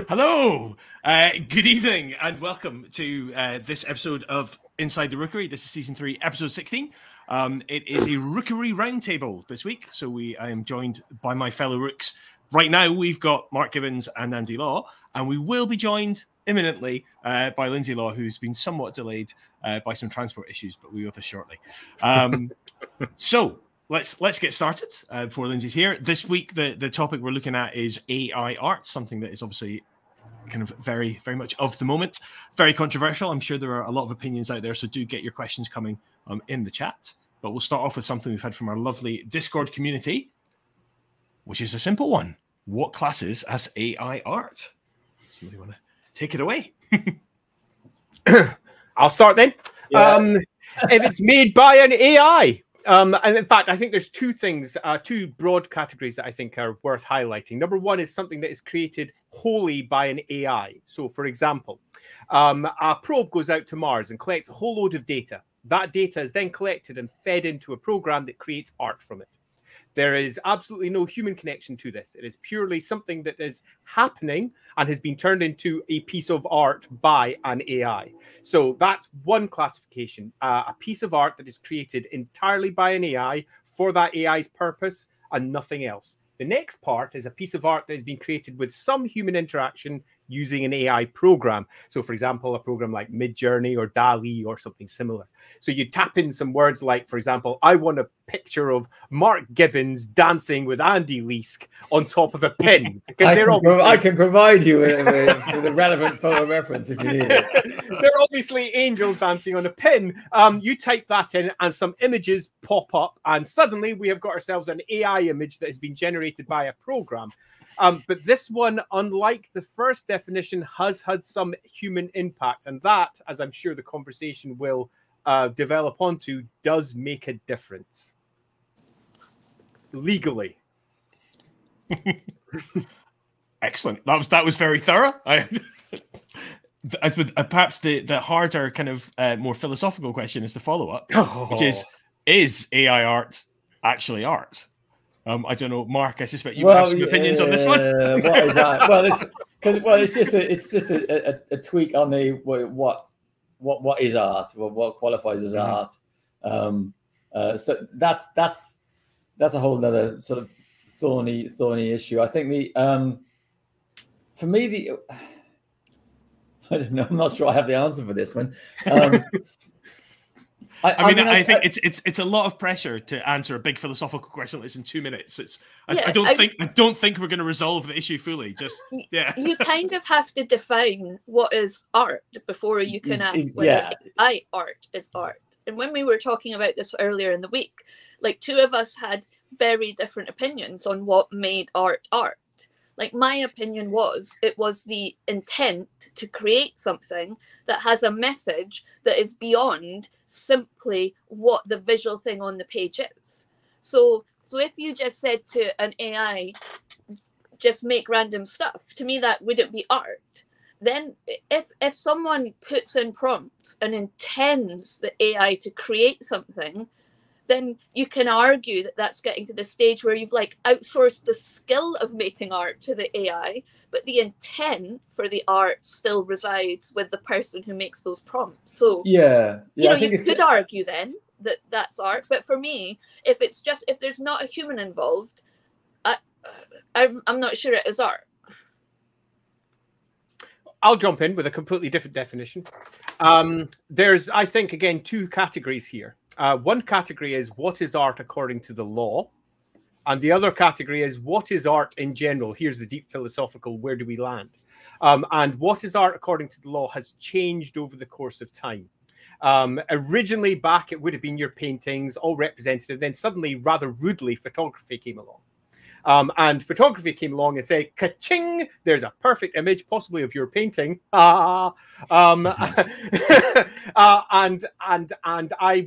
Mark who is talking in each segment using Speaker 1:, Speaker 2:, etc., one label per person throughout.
Speaker 1: Hello, good evening, and welcome to this episode of Inside the Rookery. This is season 3, episode 16. It is a Rookery roundtable this week, so I am joined by my fellow Rooks. Right now, we've got Mark Gibbons and Andy Law, and we will be joined imminently by Lindsay Law, who's been somewhat delayed by some transport issues, but we'll be with us shortly. So let's get started before Lindsay's here. This week, the topic we're looking at is AI art, something that is obviously kind of very, very much of the moment. Very controversial. I'm sure there are a lot of opinions out there, so do get your questions coming in the chat. But we'll start off with something we've had from our lovely Discord community, which is a simple one. What classes as AI art? Somebody want to take it away?
Speaker 2: I'll start then. Yeah. If it's made by an AI. And in fact, I think there's two things, two broad categories that I think are worth highlighting. Number one is something that is created wholly by an AI. So, for example, a probe goes out to Mars and collects a whole load of data. That data is then collected and fed into a program that creates art from it. There is absolutely no human connection to this. It is purely something that is happening and has been turned into a piece of art by an AI. So that's one classification, a piece of art that is created entirely by an AI for that AI's purpose and nothing else. The next part is a piece of art that has been created with some human interaction using an AI program. So, for example, a program like Midjourney or DALL-E or something similar. So you tap in some words like, for example, I want a picture of Mark Gibbons dancing with Andy Leask on top of a pin.
Speaker 3: I can provide you with a relevant photo reference if you need it.
Speaker 2: They're obviously angels dancing on a pin. You type that in and some images pop up and suddenly we have got ourselves an AI image that has been generated by a program. But this one, unlike the first definition, has had some human impact. And that, as I'm sure the conversation will develop onto, does make a difference. Legally.
Speaker 1: Excellent. That was very thorough. Perhaps the harder, kind of more philosophical question is the follow-up, which is AI art actually art? I don't know, Mark. I suspect you have some opinions on this one.
Speaker 3: What is that? It's just a tweak on the what is art, what qualifies as art. So that's a whole other sort of thorny issue. I think for me I don't know. I'm not sure I have the answer for this one.
Speaker 1: I think it's a lot of pressure to answer a big philosophical question like this in 2 minutes. I don't think we're going to resolve the issue fully.
Speaker 4: You kind of have to define what is art before you can ask whether AI art is art. And when we were talking about this earlier in the week, like two of us had very different opinions on what made art art. Like my opinion was it was the intent to create something that has a message that is beyond simply what the visual thing on the page is. So if you just said to an AI, just make random stuff, to me that wouldn't be art. Then if someone puts in prompts and intends the AI to create something, then you can argue that that's getting to the stage where you've like outsourced the skill of making art to the AI, but the intent for the art still resides with the person who makes those prompts. So you could argue then that that's art, but for me, if there's not a human involved, I'm not sure it is art.
Speaker 2: I'll jump in with a completely different definition. There's, I think, again, two categories here. One category is what is art according to the law, and the other category is what is art in general. Here's the deep philosophical, where do we land? And what is art according to the law has changed over the course of time. Originally back, it would have been your paintings, all representative. Then suddenly, rather rudely, photography came along. And photography came along and said, ka-ching, there's a perfect image, possibly of your painting. And I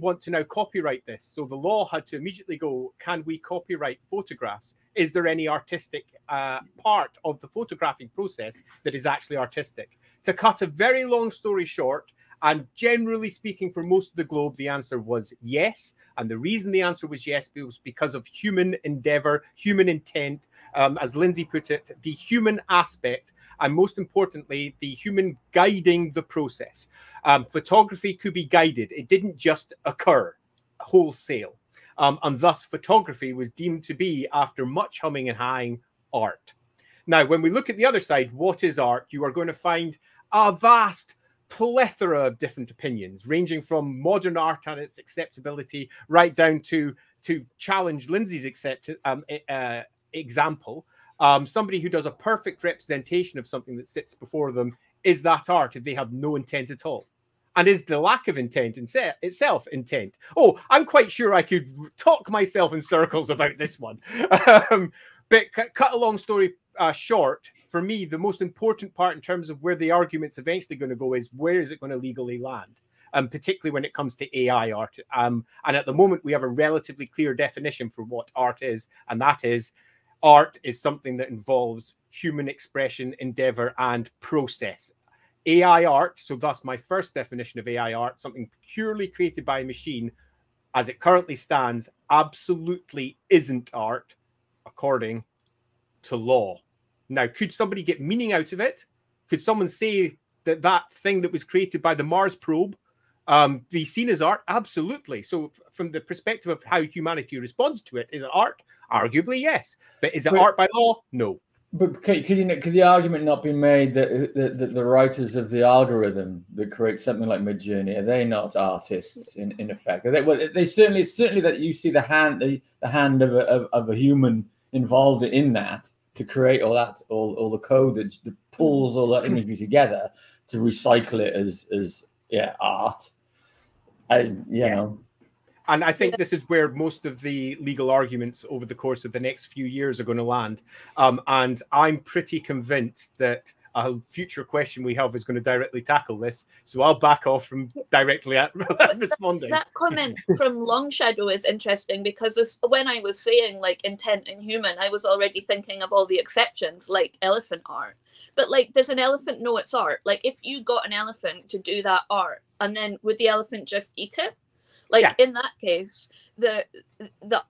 Speaker 2: want to now copyright this. So the law had to immediately go, can we copyright photographs? Is there any artistic part of the photographing process that is actually artistic? To cut a very long story short, And generally speaking, for most of the globe, the answer was yes. And the reason the answer was yes was because of human endeavor, human intent, as Lindsay put it, the human aspect, and most importantly, the human guiding the process. Photography could be guided. It didn't just occur wholesale. And thus, photography was deemed to be, after much humming and hawing, art. Now, when we look at the other side, what is art? You are going to find a vast plethora of different opinions, ranging from modern art and its acceptability right down to challenge Lindsay's example. Somebody who does a perfect representation of something that sits before them, is that art if they have no intent at all? And is the lack of intent itself intent? Oh, I'm quite sure I could talk myself in circles about this one. But cut a long story short, for me, the most important part in terms of where the argument's eventually going to go is where is it going to legally land? Particularly when it comes to AI art. And at the moment, we have a relatively clear definition for what art is, and that is art is something that involves human expression, endeavor, and process. AI art, so thus my first definition of AI art, something purely created by a machine, as it currently stands, absolutely isn't art, according to law. Now, could somebody get meaning out of it? Could someone say that that thing that was created by the Mars probe be seen as art? Absolutely. So from the perspective of how humanity responds to it, is it art? Arguably, yes. But is it art by law? No.
Speaker 3: But could the argument not be made that the writers of the algorithm that create something like Midjourney, are they not artists in effect? Are they, well, they certainly that you see the hand of a human involved in that to create all the code that pulls all that imagery together to recycle it as art. You know.
Speaker 2: And I think this is where most of the legal arguments over the course of the next few years are going to land. And I'm pretty convinced that a future question we have is going to directly tackle this. So I'll back off from directly responding.
Speaker 4: That comment from Long Shadow is interesting because when I was saying like intent and human, I was already thinking of all the exceptions like elephant art. But like, does an elephant know it's art? Like if you got an elephant to do that art and then would the elephant just eat it? Like in that case, the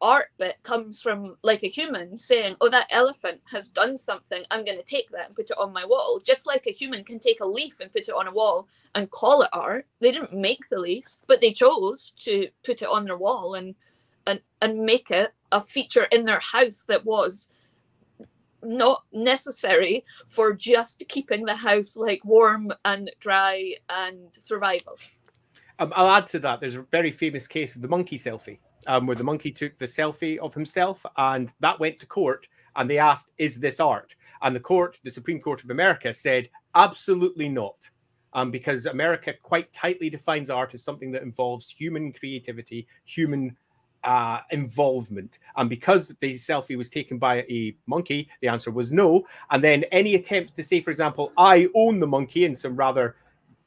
Speaker 4: art bit comes from like a human saying, oh, that elephant has done something. I'm going to take that and put it on my wall. Just like a human can take a leaf and put it on a wall and call it art. They didn't make the leaf, but they chose to put it on their wall and make it a feature in their house that was not necessary for just keeping the house like warm and dry and survival.
Speaker 2: I'll add to that. There's a very famous case of the monkey selfie, where the monkey took the selfie of himself, and that went to court, and they asked, is this art? And the Supreme Court of America said, absolutely not, because America quite tightly defines art as something that involves human creativity, human involvement. And because the selfie was taken by a monkey, the answer was no. And then any attempts to say, for example, I own the monkey in some rather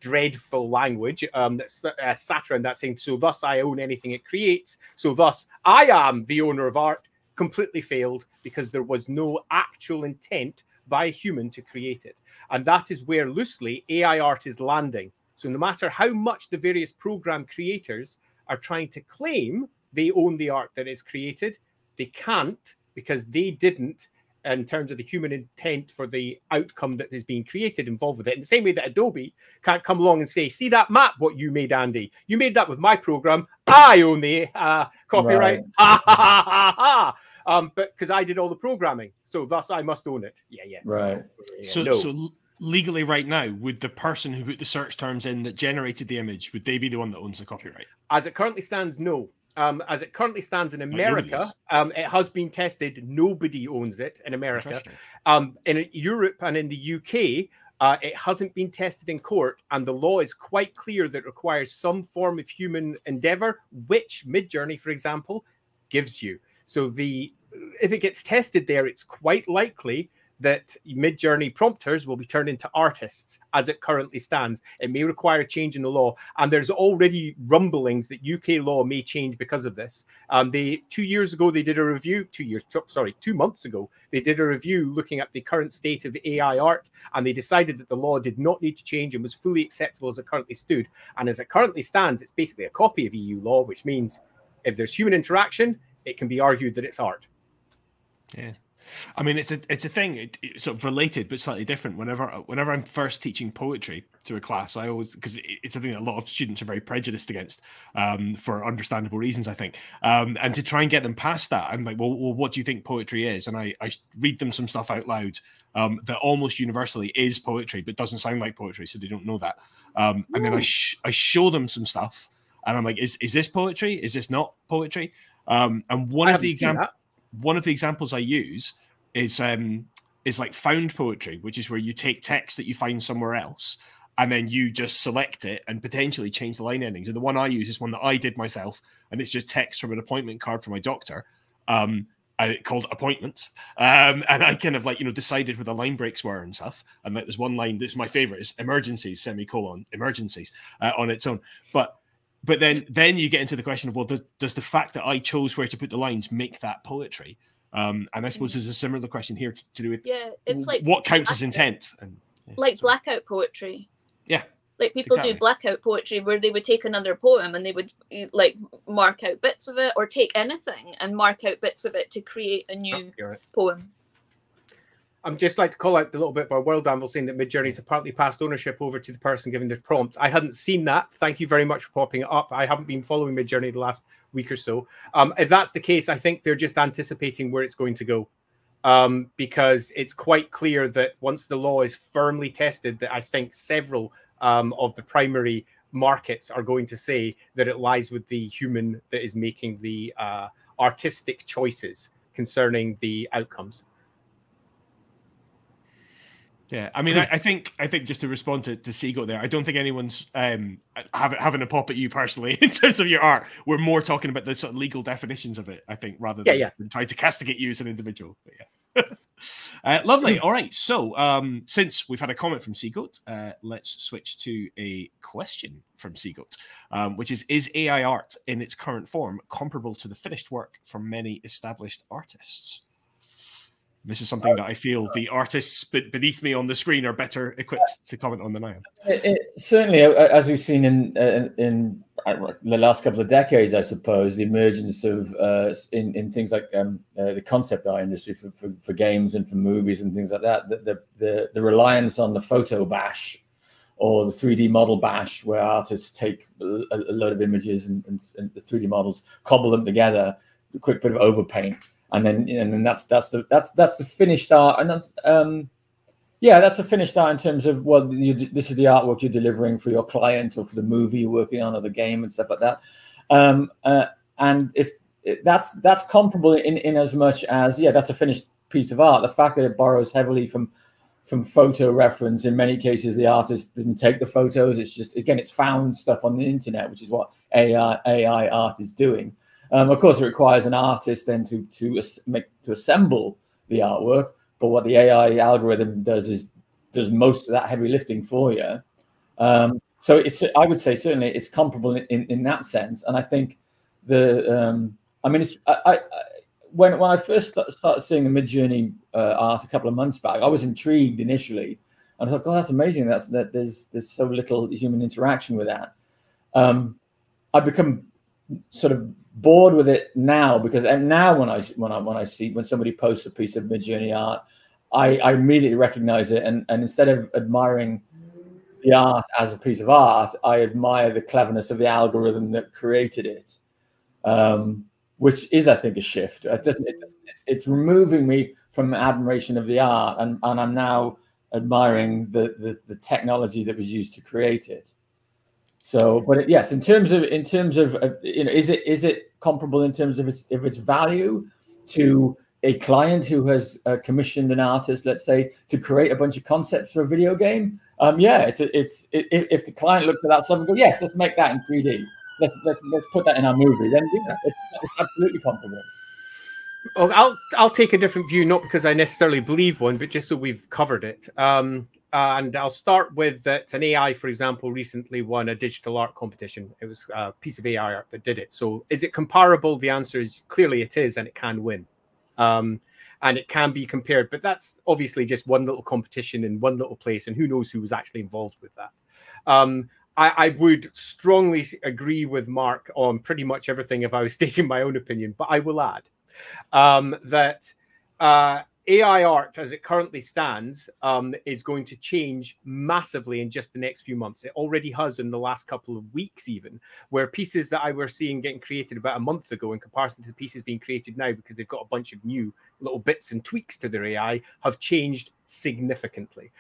Speaker 2: dreadful language that's sat around that saying, so thus I own anything it creates, so thus I am the owner of art, completely failed because there was no actual intent by a human to create it. And that is where loosely AI art is landing. So no matter how much the various program creators are trying to claim they own the art that is created, they can't, because they didn't, in terms of the human intent for the outcome that is being created involved with it. In the same way that Adobe can't come along and say, see that map, what you made, Andy? You made that with my program. I own the copyright.
Speaker 3: Right.
Speaker 2: Ha, ha, ha, ha, ha. But because I did all the programming, so thus I must own it. Yeah.
Speaker 3: Right.
Speaker 1: Yeah, so legally right now, would the person who put the search terms in that generated the image, would they be the one that owns the copyright?
Speaker 2: As it currently stands, no. As it currently stands in America, it has been tested. Nobody owns it in America. In Europe and in the UK, it hasn't been tested in court, and the law is quite clear that it requires some form of human endeavor, which Midjourney, for example, gives you. So if it gets tested there, it's quite likely that Midjourney prompters will be turned into artists as it currently stands. It may require a change in the law, and there's already rumblings that UK law may change because of this. 2 years ago, they did a review. 2 months ago, they did a review looking at the current state of AI art, and they decided that the law did not need to change and was fully acceptable as it currently stood. And as it currently stands, it's basically a copy of EU law, which means if there's human interaction, it can be argued that it's art.
Speaker 1: Yeah. I mean, it's a thing. It's sort of related but slightly different. Whenever I'm first teaching poetry to a class, I always, because it's a thing that a lot of students are very prejudiced against, for understandable reasons, I think. And to try and get them past that, I'm like, well, what do you think poetry is? And I read them some stuff out loud that almost universally is poetry, but doesn't sound like poetry, so they don't know that. And then I show them some stuff, and I'm like, is this poetry? Is this not poetry? And one of the examples I use is like found poetry, which is where you take text that you find somewhere else and then you just select it and potentially change the line endings. And the one I use is one that I did myself, and it's just text from an appointment card for my doctor, called Appointment. And I kind of like, decided where the line breaks were and stuff. And like, there's one line, this is my favorite, is emergencies, semicolon, emergencies, on its own. But then you get into the question of, well, does the fact that I chose where to put the lines make that poetry? And I suppose there's a similar question here to do with
Speaker 4: it's like
Speaker 1: what counts as intent. And,
Speaker 4: like blackout poetry.
Speaker 1: Yeah.
Speaker 4: Like people do blackout poetry where they would take another poem and they would like mark out bits of it, or take anything and mark out bits of it to create a new poem.
Speaker 2: I'm just like to call out a little bit by World Anvil saying that Midjourney's apparently passed ownership over to the person giving the prompt. I hadn't seen that. Thank you very much for popping it up. I haven't been following Midjourney the last week or so. If that's the case, I think they're just anticipating where it's going to go, because it's quite clear that once the law is firmly tested, that I think several of the primary markets are going to say that it lies with the human that is making the artistic choices concerning the outcomes.
Speaker 1: Yeah, I mean, I think just to respond to Seagoat there, I don't think anyone's having a pop at you personally in terms of your art. We're more talking about the sort of legal definitions of it, I think, rather than trying to castigate you as an individual. But yeah. Lovely. All right. So since we've had a comment from Seagoat, let's switch to a question from Seagoat, which is AI art in its current form comparable to the finished work from many established artists? This is something that I feel the artists beneath me on the screen are better equipped to comment on than I am.
Speaker 3: Certainly, as we've seen in the last couple of decades, I suppose, the emergence of in things like the concept art industry for games and for movies and things like that, the reliance on the photo bash or the 3D model bash, where artists take a load of images and the 3D models, cobble them together, a quick bit of overpaint. And then that's the finished art, and that's that's the finished art in terms of, well, this is the artwork you're delivering for your client or for the movie you're working on or the game and stuff like that. And if that's comparable in as much as that's a finished piece of art. The fact that it borrows heavily from photo reference, in many cases the artist didn't take the photos. It's just, again, it's found stuff on the internet, which is what AI art is doing. Of course, it requires an artist then to assemble the artwork. But what the AI algorithm does most of that heavy lifting for you. So I would say certainly it's comparable in that sense. And I think when I first started seeing the Midjourney art a couple of months back, I was intrigued initially, and I thought, God, that's amazing. That there's so little human interaction with that. I've become sort of bored with it now, because now when somebody posts a piece of Midjourney art, I immediately recognize it, and instead of admiring the art as a piece of art, I admire the cleverness of the algorithm that created it, which is, I think, a shift. It's removing me from admiration of the art, and I'm now admiring the technology that was used to create it. So, but yes, in terms of is it comparable in terms of its value to a client who has commissioned an artist, let's say, to create a bunch of concepts for a video game? If the client looks at that stuff and goes, yes, let's make that in 3D. Let's put that in our movie. Then it's absolutely comparable.
Speaker 2: I'll take a different view, not because I necessarily believe one, but just so we've covered it. And I'll start with that an AI, for example, recently won a digital art competition. It was a piece of AI art that did it. So is it comparable? The answer is clearly it is, and it can win. And it can be compared, but that's obviously just one little competition in one little place, and who knows who was actually involved with that. I would strongly agree with Mark on pretty much everything if I was stating my own opinion, but I will add that AI art, as it currently stands, is going to change massively in just the next few months. It already has in the last couple of weeks, even, where pieces that I were seeing getting created about a month ago in comparison to the pieces being created now, because they've got a bunch of new little bits and tweaks to their AI, have changed significantly.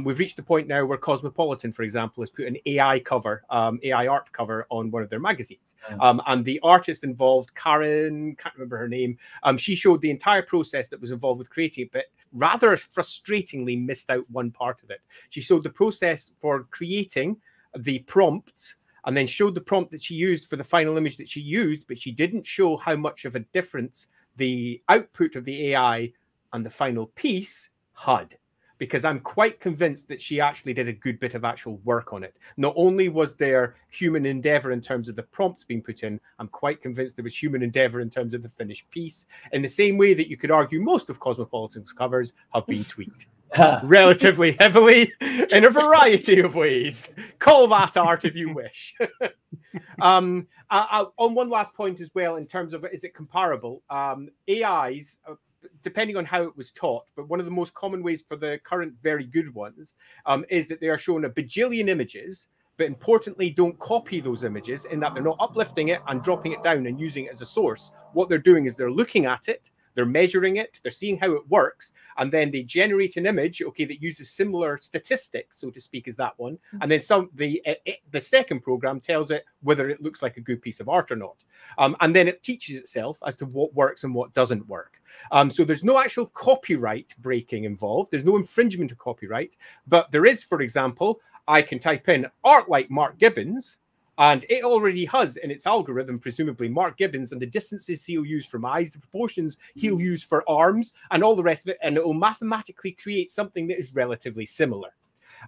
Speaker 2: We've reached the point now where Cosmopolitan, for example, has put an AI cover, AI art cover on one of their magazines. And the artist involved, Karen, can't remember her name, she showed the entire process that was involved with creating it, but rather frustratingly missed out one part of it. She showed the process for creating the prompts and then showed the prompt that she used for the final image that she used, but she didn't show how much of a difference the output of the AI and the final piece had, because I'm quite convinced that she actually did a good bit of actual work on it. Not only was there human endeavor in terms of the prompts being put in, I'm quite convinced there was human endeavor in terms of the finished piece, in the same way that you could argue most of Cosmopolitan's covers have been tweaked relatively heavily in a variety of ways. Call that art if you wish. On one last point as well, in terms of is it comparable, AIs, depending on how it was taught, but one of the most common ways for the current very good ones is that they are shown a bajillion images, but importantly don't copy those images, in that they're not uplifting it and dropping it down and using it as a source. What they're doing is they're looking at it, they're measuring it, they're seeing how it works, and then they generate an image, okay, that uses similar statistics, so to speak, as that one. And then the second program tells it whether it looks like a good piece of art or not. And then it teaches itself as to what works and what doesn't work. So there's no actual copyright breaking involved. There's no infringement of copyright, but there is, for example, I can type in art like Mark Gibbons, and it already has in its algorithm, presumably, Mark Gibbons and the distances he'll use from eyes, the proportions he'll use for arms, and all the rest of it. And it will mathematically create something that is relatively similar.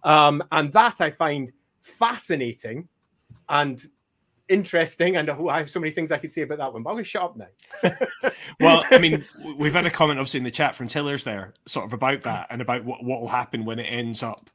Speaker 2: And that I find fascinating and interesting. And I have so many things I could say about that one, but I'm going to shut up now.
Speaker 1: Well, I mean, we've had a comment, obviously, in the chat from Tillers there, sort of about that and about what will happen when it ends up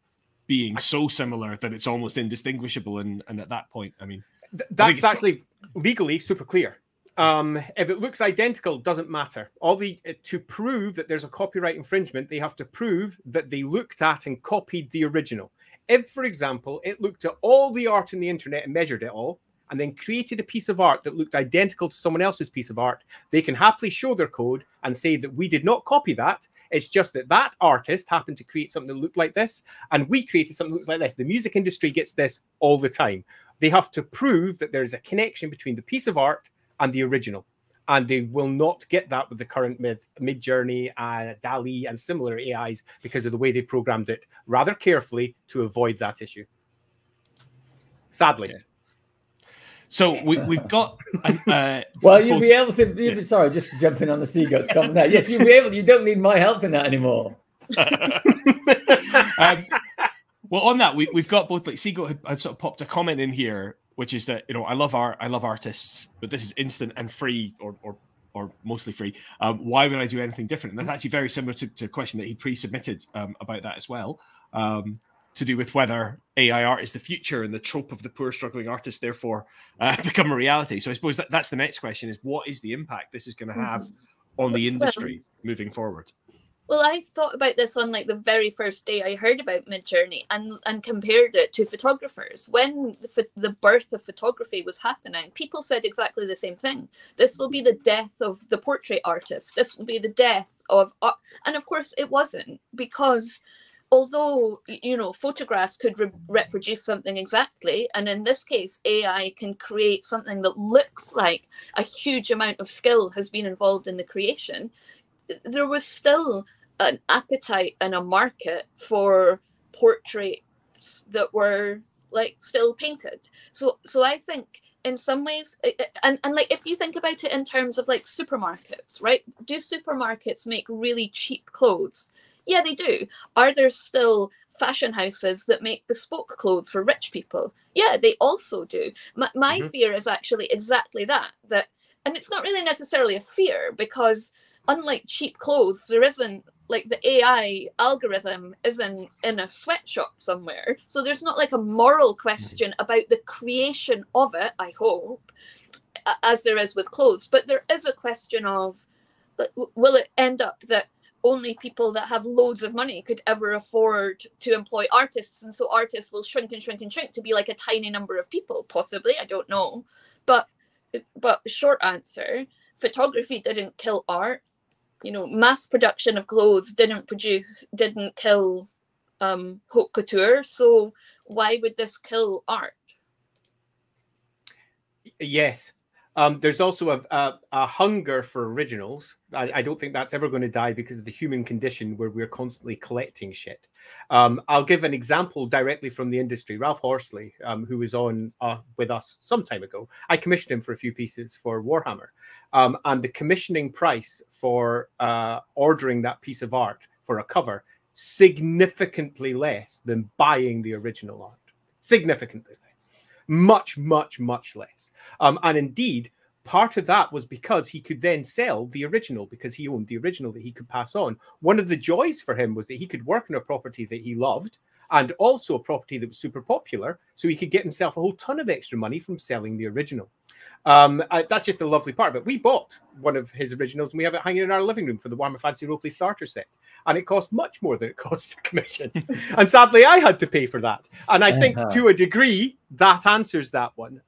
Speaker 1: being so similar that it's almost indistinguishable, and at that point, I mean,
Speaker 2: that's actually legally super clear. If it looks identical, doesn't matter. To prove that there's a copyright infringement, they have to prove that they looked at and copied the original. If, for example, it looked at all the art on the internet and measured it all, and then created a piece of art that looked identical to someone else's piece of art, they can happily show their code and say that we did not copy that. It's just that that artist happened to create something that looked like this, and we created something that looks like this. The music industry gets this all the time. They have to prove that there's a connection between the piece of art and the original, and they will not get that with the current Midjourney, DALL-E, and similar AIs because of the way they programmed it rather carefully to avoid that issue. Sadly.
Speaker 1: Okay. So we've got.
Speaker 3: Well, you'll be able to. Sorry, just jumping on the seagull's comment there. Yes, you'll be able. You don't need my help in that anymore.
Speaker 1: Well, on that, we've got both. Like Seagull had sort of popped a comment in here, which is that, you know, I love art, I love artists, but this is instant and free, or mostly free. Why would I do anything different? And that's actually very similar to a question that he pre-submitted about that as well. To do with whether AI art is the future and the trope of the poor struggling artist therefore become a reality. So I suppose that's the next question, is what is the impact this is going to have on the industry moving forward?
Speaker 4: Well, I thought about this on like the very first day I heard about Midjourney and compared it to photographers. When the birth of photography was happening, people said exactly the same thing. This will be the death of the portrait artist. This will be the death of art. And of course it wasn't, because although, you know, photographs could reproduce something exactly, and in this case, AI can create something that looks like a huge amount of skill has been involved in the creation, there was still an appetite and a market for portraits that were like still painted. So I think in some ways, and like if you think about it in terms of like supermarkets, right? Do supermarkets make really cheap clothes? Yeah, they do. Are there still fashion houses that make bespoke clothes for rich people? Yeah, they also do. My fear is actually exactly that, and it's not really necessarily a fear, because unlike cheap clothes, there isn't like the AI algorithm isn't in a sweatshop somewhere. So there's not like a moral question about the creation of it, I hope, as there is with clothes. But there is a question of, will it end up that only people that have loads of money could ever afford to employ artists, and so artists will shrink and shrink and shrink to be like a tiny number of people? Possibly, I don't know. But short answer, photography didn't kill art. You know, mass production of clothes didn't kill haute couture. So why would this kill art?
Speaker 2: Yes. There's also a hunger for originals. I don't think that's ever going to die because of the human condition where we're constantly collecting shit. I'll give an example directly from the industry. Ralph Horsley, who was on with us some time ago, I commissioned him for a few pieces for Warhammer. And the commissioning price for ordering that piece of art for a cover, significantly less than buying the original art. Significantly less. Much, much, much less. And indeed, part of that was because he could then sell the original, because he owned the original that he could pass on. One of the joys for him was that he could work on a property that he loved, and also a property that was super popular, so he could get himself a whole ton of extra money from selling the original. That's just a lovely part of it. We bought one of his originals and we have it hanging in our living room for the Warhammer Fantasy Roleplay starter set, and it cost much more than it cost to commission. And sadly, I had to pay for that. And I think to a degree that answers that one.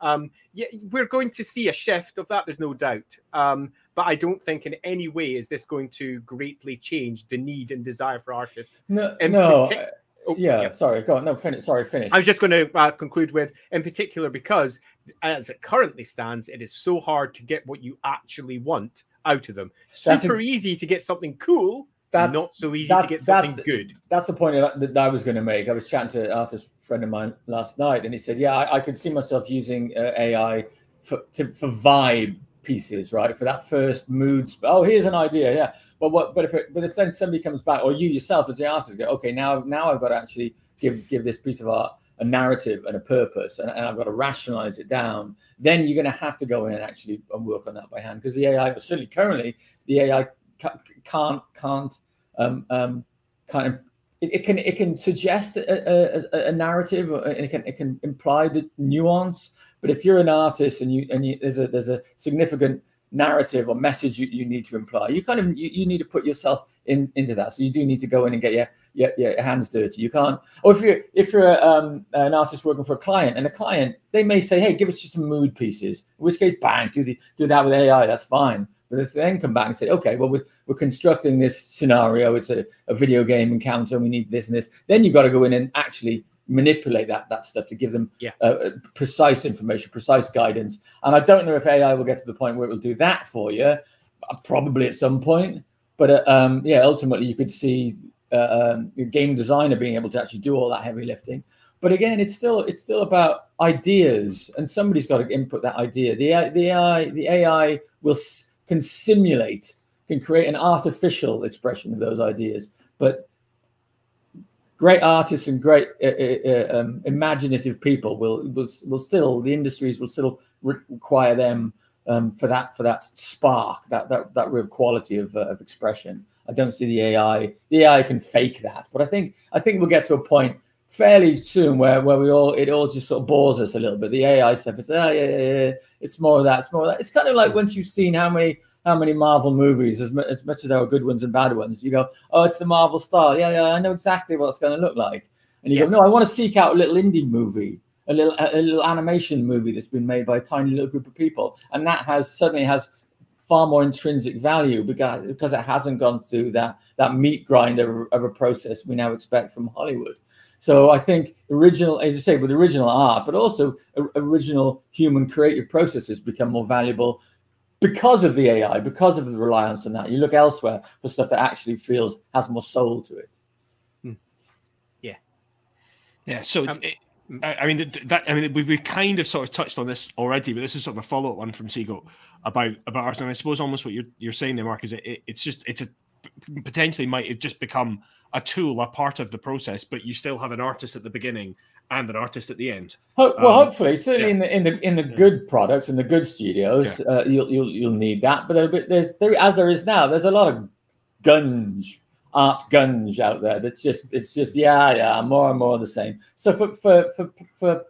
Speaker 2: Yeah, we're going to see a shift of that, there's no doubt. But I don't think in any way is this going to greatly change the need and desire for artists.
Speaker 3: Sorry, go on. No, finish. Sorry, finish.
Speaker 2: I was just going to conclude with, in particular, because as it currently stands, it is so hard to get what you actually want out of them. Super easy to get something cool, not so easy to get something good.
Speaker 3: That's the point that I was going to make. I was chatting to an artist friend of mine last night, and he said, yeah, I could see myself using AI for vibe pieces, right? For that first mood. Oh, here's an idea, yeah. But if then somebody comes back, or you yourself as the artist go, okay, now I've got to actually give this piece of art a narrative and a purpose, and I've got to rationalize it down. Then you're going to have to go in and actually work on that by hand, because the AI, certainly currently, the AI can't it can suggest a narrative, and it can imply the nuance. But if you're an artist and there's a significant narrative or message you need to imply, you need to put yourself into that. So you do need to go in and get your hands dirty. You can't. Or if you're an artist working for a client, and a client, they may say, hey, give us just some mood pieces. In which case, bang, do that with AI. That's fine. But if they then come back and say, okay, well, we're constructing this scenario. It's a video game encounter. We need this and this. Then you've got to go in and actually manipulate that stuff to give them precise information, precise guidance. And I don't know if AI will get to the point where it will do that for you, probably at some point. But ultimately you could see a game designer being able to actually do all that heavy lifting. But again, it's still about ideas, and somebody's got to input that idea. The AI can create an artificial expression of those ideas, but great artists and great imaginative people will still, the industries will still require them for that spark, that real quality of expression. I don't see the AI can fake that, but I think we'll get to a point fairly soon where it all just sort of bores us a little bit. The AI stuff is it's more of that, it's more of that. It's kind of like once you've seen how many Marvel movies, as much as there are good ones and bad ones, you go, oh, it's the Marvel style. Yeah, I know exactly what it's going to look like. And you go, no, I want to seek out a little indie movie, a little animation movie that's been made by a tiny little group of people, and that suddenly has far more intrinsic value because it hasn't gone through that meat grind of a process we now expect from Hollywood. So I think original, as you say, with original art, but also original human creative processes become more valuable because of the AI, because of the reliance on that. You look elsewhere for stuff that actually has more soul to it.
Speaker 1: Yeah. So I mean, we've kind of sort of touched on this already, but this is sort of a follow-up one from Seago about art. And I suppose almost what you're saying there, Mark, is it's a potentially might have just become a tool, a part of the process, but you still have an artist at the beginning and an artist at the end.
Speaker 3: Hopefully, certainly in the good products and the good studios, you'll need that. But as there is now, there's a lot of art gunge out there. It's just more and more of the same. So for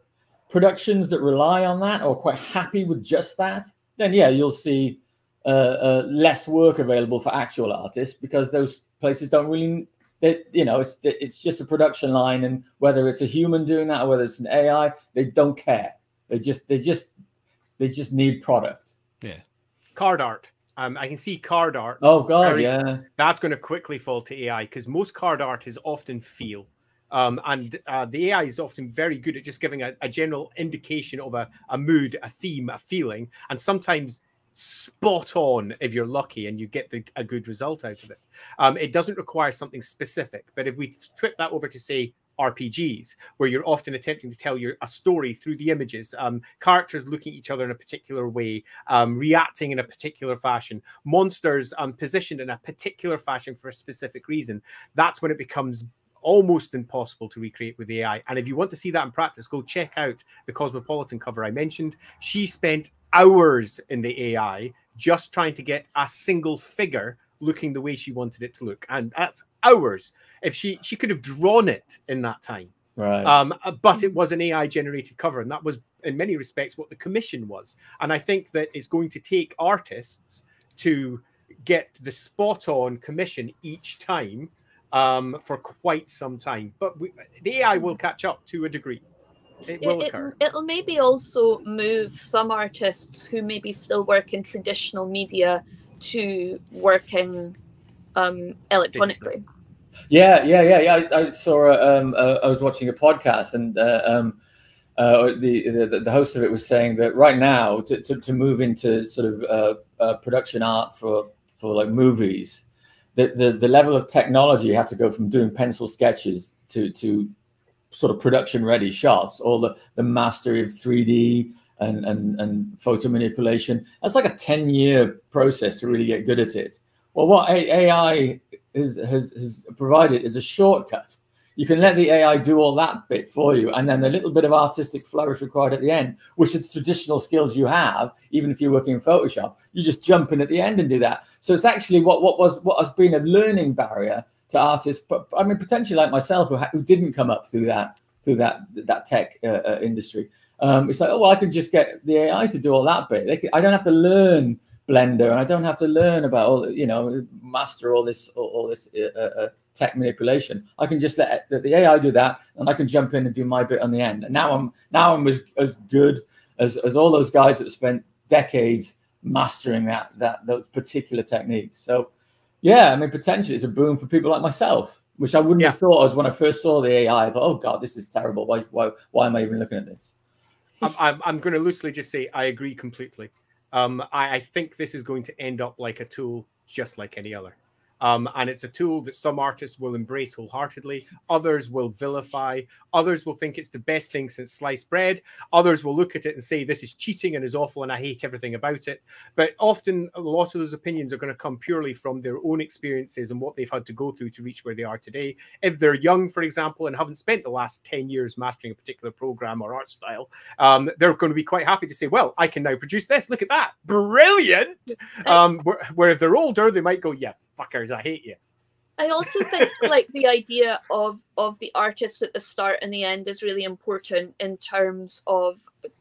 Speaker 3: productions that rely on that or quite happy with just that, then you'll see less work available for actual artists, because those places don't really, it's just a production line, and whether it's a human doing that or whether it's an AI, they don't care. They just need product.
Speaker 1: Yeah.
Speaker 2: Card art. I can see card art.
Speaker 3: Oh God, yeah.
Speaker 2: That's going to quickly fall to AI, because most card art is often feel. And the AI is often very good at just giving a general indication of a mood, a theme, a feeling, and sometimes spot on if you're lucky and you get a good result out of it. It doesn't require something specific, but if we flip that over to, say, RPGs, where you're often attempting to tell a story through the images, characters looking at each other in a particular way, reacting in a particular fashion, monsters positioned in a particular fashion for a specific reason, that's when it becomes almost impossible to recreate with AI. And if you want to see that in practice, go check out the Cosmopolitan cover I mentioned. She spent hours in the AI just trying to get a single figure looking the way she wanted it to look, and that's hours. If she could have drawn it in that time,
Speaker 3: right?
Speaker 2: But it was an AI generated cover, and that was in many respects what the commission was. And I think that it's going to take artists to get the spot on commission each time for quite some time, but the AI will catch up to a degree. It will occur.
Speaker 4: It'll maybe also move some artists who maybe still work in traditional media to working electronically.
Speaker 3: Yeah. I saw. I was watching a podcast, and the host of it was saying that right now, to move into sort of production art for like movies, the level of technology you have to go from doing pencil sketches to sort of production ready shots, all the mastery of 3D and photo manipulation. That's like a 10-year process to really get good at it. Well, what AI has provided is a shortcut. You can let the AI do all that bit for you, and then the little bit of artistic flourish required at the end, which is traditional skills you have, even if you're working in Photoshop, you just jump in at the end and do that. So it's actually what has been a learning barrier to artists, but I mean potentially like myself, who didn't come up through that tech industry. It's like, oh well, I can just get the AI to do all that bit. I don't have to learn Blender, and I don't have to learn about master all this tech manipulation. I can just let the AI do that, and I can jump in and do my bit on the end. And now I'm as good as all those guys that spent decades mastering those particular techniques. So yeah, I mean potentially it's a boom for people like myself, which I wouldn't have thought as when I first saw the AI. I thought, oh God, this is terrible. Why am I even looking at this?
Speaker 2: I'm going to loosely just say I agree completely. I think this is going to end up like a tool just like any other. And it's a tool that some artists will embrace wholeheartedly. Others will vilify. Others will think it's the best thing since sliced bread. Others will look at it and say this is cheating and is awful and I hate everything about it. But often a lot of those opinions are going to come purely from their own experiences and what they've had to go through to reach where they are today. If they're young, for example, and haven't spent the last 10 years mastering a particular program or art style, they're going to be quite happy to say, well, I can now produce this. Look at that. Brilliant. Where if they're older, they might go, yeah, fuckers, I hate you.
Speaker 4: I also think like the idea of the artist at the start and the end is really important in terms of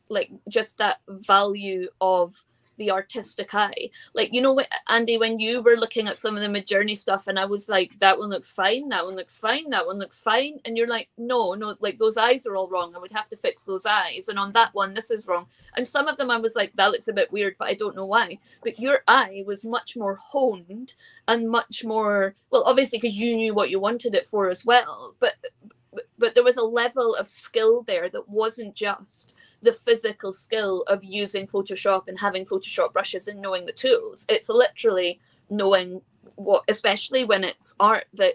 Speaker 4: like just that value of the artistic eye. Like, you know, Andy, when you were looking at some of the Midjourney stuff and I was like, that one looks fine, that one looks fine, that one looks fine. And you're like, no, like those eyes are all wrong. I would have to fix those eyes. And on that one, this is wrong. And some of them I was like, that looks a bit weird, but I don't know why. But your eye was much more honed and much more, well, obviously because you knew what you wanted it for as well. But there was a level of skill there that wasn't just the physical skill of using Photoshop and having Photoshop brushes and knowing the tools. It's literally knowing what, especially when it's art that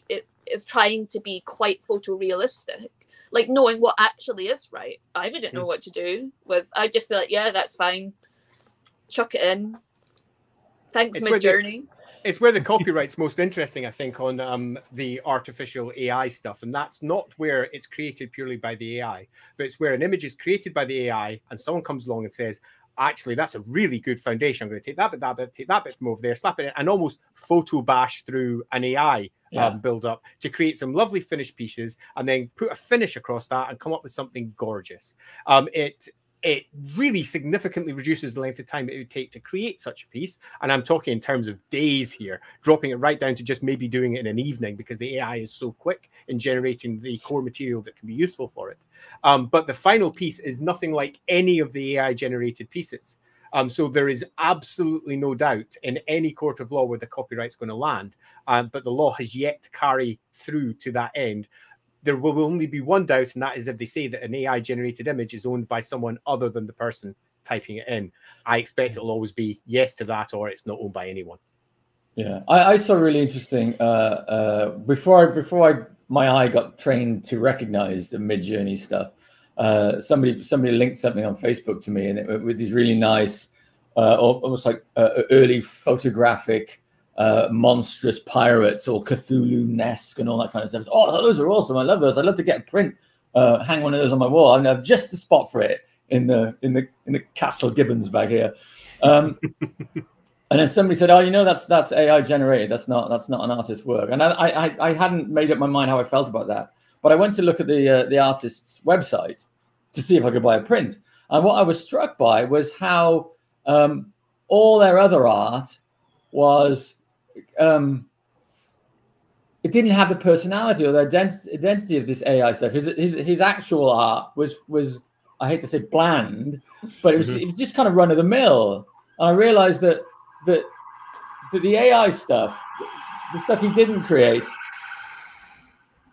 Speaker 4: it is trying to be quite photorealistic. like knowing what actually is right. I wouldn't know what to do with. I'd just be like, yeah, that's fine. Chuck it in. Thanks, Midjourney.
Speaker 2: It's where the copyright's most interesting, I think, on the artificial AI stuff. And that's not where it's created purely by the AI, but it's where an image is created by the AI and someone comes along and says, actually, that's a really good foundation. I'm going to take that bit, take that bit from over there, slap it in, and almost photo bash through an AI build up to create some lovely finished pieces and then put a finish across that and come up with something gorgeous. It really significantly reduces the length of time it would take to create such a piece. And I'm talking in terms of days here, dropping it right down to just maybe doing it in an evening because the AI is so quick in generating the core material that can be useful for it. But the final piece is nothing like any of the AI generated pieces. So there is absolutely no doubt in any court of law where the copyright's going to land. But the law has yet to carry through to that end. There will only be one doubt, and that is if they say that an AI-generated image is owned by someone other than the person typing it in. I expect it'll always be yes to that, or it's not owned by anyone.
Speaker 3: Yeah, I saw really interesting. Before my eye got trained to recognize the Midjourney stuff, somebody linked something on Facebook to me, and with these really nice, almost like early photographic. Monstrous pirates or Cthulhu-esque and all that kind of stuff. Oh, those are awesome! I love those. I'd love to get a print, hang one of those on my wall. I have just a spot for it in the Castle Gibbons bag here. And then somebody said, "Oh, you know, that's AI generated. That's not an artist's work." And I hadn't made up my mind how I felt about that. But I went to look at the artist's website to see if I could buy a print. And what I was struck by was how all their other art was. It didn't have the personality or the identity of this AI stuff. His actual art was I hate to say bland, but it was just kind of run of the mill. And I realized that the AI stuff, the stuff he didn't create,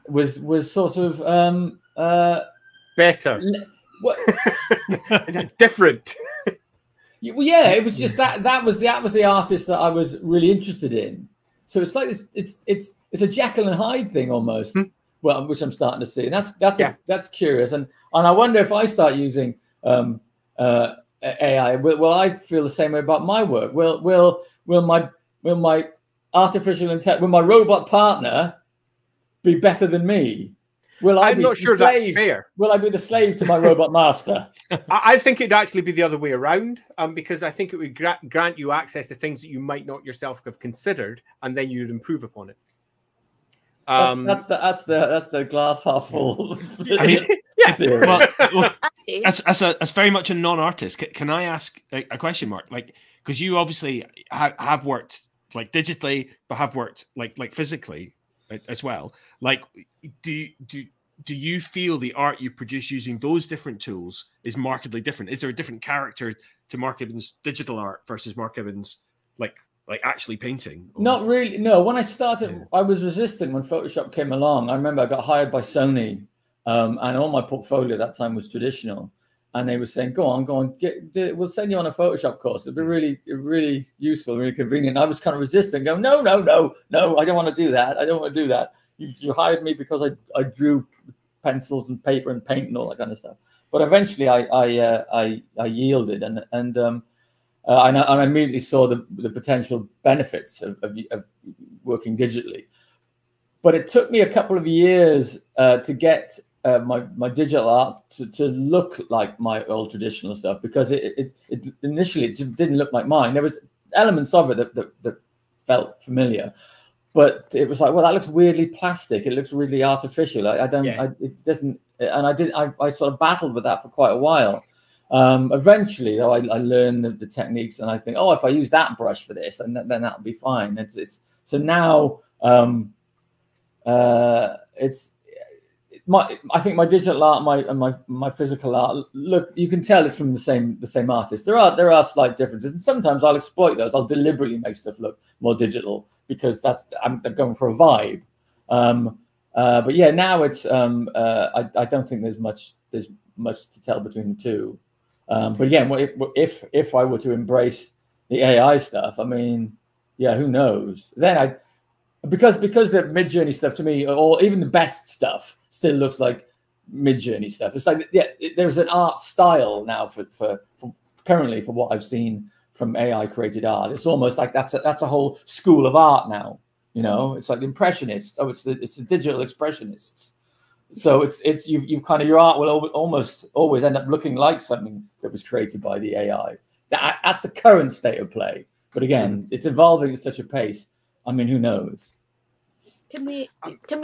Speaker 3: was sort of
Speaker 2: better, different.
Speaker 3: Well, yeah, it was just that was the artist that I was really interested in. So it's like this, it's a Jekyll and Hyde thing almost. Well, which I'm starting to see, and that's curious. And I wonder if I start using AI, will I feel the same way about my work? Will my artificial intelligence, will my robot partner be better than me?
Speaker 2: I'm not sure that's fair.
Speaker 3: Will I be the slave to my robot master?
Speaker 2: I think it'd actually be the other way around, because I think it would grant you access to things that you might not yourself have considered, and then you'd improve upon it.
Speaker 3: That's the glass half full.
Speaker 1: I mean, yeah. Well, as very much a non-artist, can I ask a question, Mark? Like, because you obviously have worked like digitally, but have worked like physically as well. Like, do you feel the art you produce using those different tools is markedly different? Is there a different character to Mark Gibbons' digital art versus Mark Gibbons like actually painting? Or...
Speaker 3: Not really. No. When I started, I was resistant when Photoshop came along. I remember I got hired by Sony, and all my portfolio at that time was traditional. And they were saying, go on, we'll send you on a Photoshop course. It'd be really useful, really convenient. And I was kind of resistant, going, no, I don't want to do that. I don't want to do that. You hired me because I drew pencils and paper and paint and all that kind of stuff. But eventually I yielded, and I immediately saw the potential benefits of working digitally. But it took me a couple of years to get my digital art to look like my old traditional stuff, because it initially it just didn't look like mine. There was elements of it that felt familiar, but it was like, well, that looks weirdly plastic. It looks really artificial. It doesn't. And I sort of battled with that for quite a while. Eventually, though, I learned the techniques, and I think, oh, if I use that brush for this, and then that'll be fine. So now I think my digital art and my physical art, look, you can tell it's from the same artist. There are slight differences, and sometimes I'll exploit those. I'll deliberately make stuff look more digital because I'm going for a vibe. But yeah, now it's I don't think there's much to tell between the two. But again, if I were to embrace the AI stuff, I mean, yeah, who knows? Then because the Midjourney stuff to me, or even the best stuff, still looks like mid-journey stuff. It's like, yeah, there's an art style now for currently for what I've seen from AI created art. It's almost like that's a whole school of art now. You know, it's like impressionists. Oh, it's the digital expressionists. So it's you've kind of, your art will almost always end up looking like something that was created by the AI. That's the current state of play. But again, it's evolving at such a pace. I mean, who knows?
Speaker 4: Can we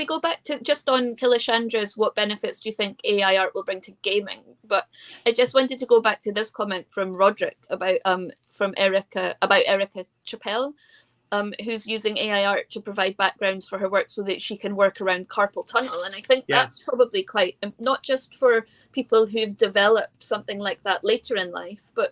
Speaker 4: go back to just on Kilishandra's, what benefits do you think AI art will bring to gaming? But I just wanted to go back to this comment from Roderick about Erica Chappelle, who's using AI art to provide backgrounds for her work so that she can work around carpal tunnel. And I think that's probably quite, not just for people who've developed something like that later in life, but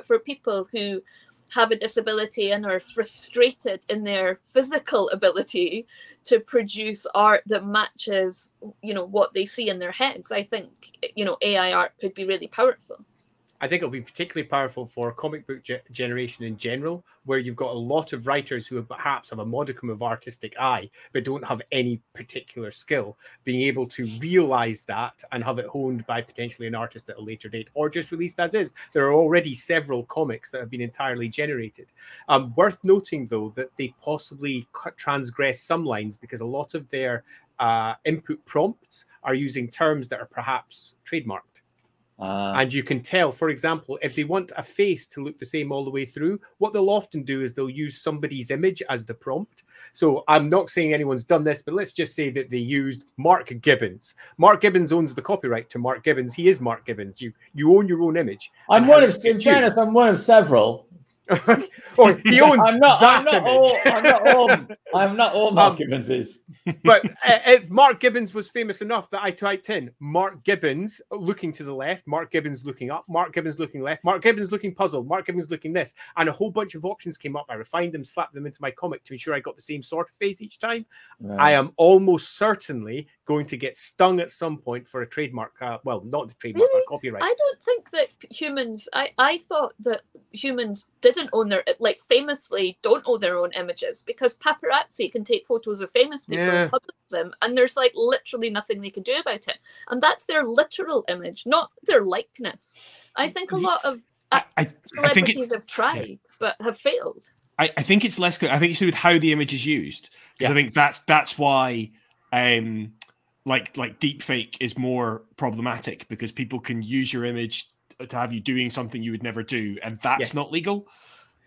Speaker 4: for people who have a disability and are frustrated in their physical ability to produce art that matches, you know, what they see in their heads. I think, you know, AI art could be really powerful.
Speaker 2: I think it'll be particularly powerful for comic book generation in general, where you've got a lot of writers who perhaps have a modicum of artistic eye, but don't have any particular skill, being able to realize that and have it honed by potentially an artist at a later date, or just released as is. There are already several comics that have been entirely generated. Worth noting, though, that they possibly transgress some lines because a lot of their input prompts are using terms that are perhaps trademarked. And you can tell, for example, if they want a face to look the same all the way through, what they'll often do is they'll use somebody's image as the prompt. So I'm not saying anyone's done this, but let's just say that they used Mark Gibbons. Mark Gibbons owns the copyright to Mark Gibbons. He is Mark Gibbons. You own your own image.
Speaker 3: I'm one of several.
Speaker 2: Or he owns
Speaker 3: I'm not all Mark Gibbons is.
Speaker 2: But if Mark Gibbons was famous enough that I typed in Mark Gibbons looking to the left, Mark Gibbons looking up, Mark Gibbons looking left, Mark Gibbons looking puzzled, Mark Gibbons looking this, and a whole bunch of options came up. I refined them, slapped them into my comic to ensure I got the same sort of face each time. Right. I am almost certainly going to get stung at some point for a trademark. Well, not the trademark,
Speaker 4: really?
Speaker 2: But copyright.
Speaker 4: I don't think that humans. I thought that humans didn't own their, like, famously don't own their own images, because paparazzi can take photos of famous people and publish them, and there's like literally nothing they can do about it, and that's their literal image, not their likeness. I think a lot of celebrities have tried but have failed. I
Speaker 1: think it's less. I think it's to do with how the image is used, because I think that's why like deep fake is more problematic, because people can use your image to have you doing something you would never do, and that's not legal.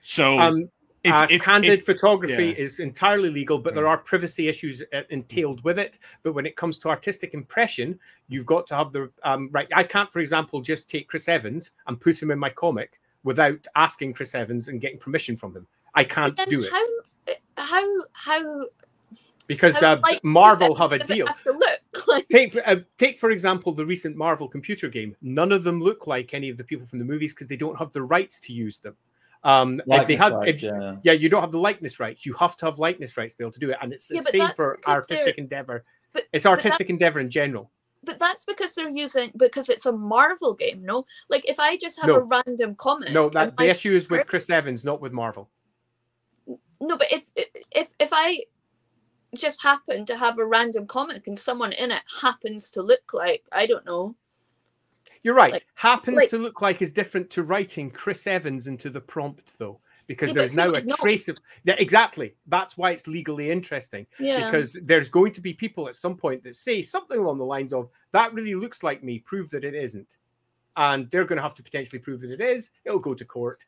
Speaker 1: So
Speaker 2: candid photography is entirely legal, but there are privacy issues entailed with it. But when it comes to artistic impression, you've got to have the right. I can't, for example, just take Chris Evans and put him in my comic without asking Chris Evans and getting permission from him. I can't do it.
Speaker 4: How?
Speaker 2: Because Marvel have a deal.
Speaker 4: Have to look like?
Speaker 2: Take for example the recent Marvel computer game. None of them look like any of the people from the movies because they don't have the rights to use them. If they had, you don't have the likeness rights. You have to have likeness rights to be able to do it, and it's the same for artistic endeavor. It's artistic endeavor in general.
Speaker 4: But that's because they're using, because it's a Marvel game, no? Like if I just have a random comic.
Speaker 2: No, the issue is with Chris Evans, not with Marvel.
Speaker 4: No, but if I just happen to have a random comic and someone in it happens to look like, I don't know.
Speaker 2: You're right. Like, happens to look like is different to writing Chris Evans into the prompt, though, because there's now a trace of... Yeah, exactly. That's why it's legally interesting. Yeah. Because there's going to be people at some point that say something along the lines of, that really looks like me, prove that it isn't. And they're going to have to potentially prove that it is. It'll go to court.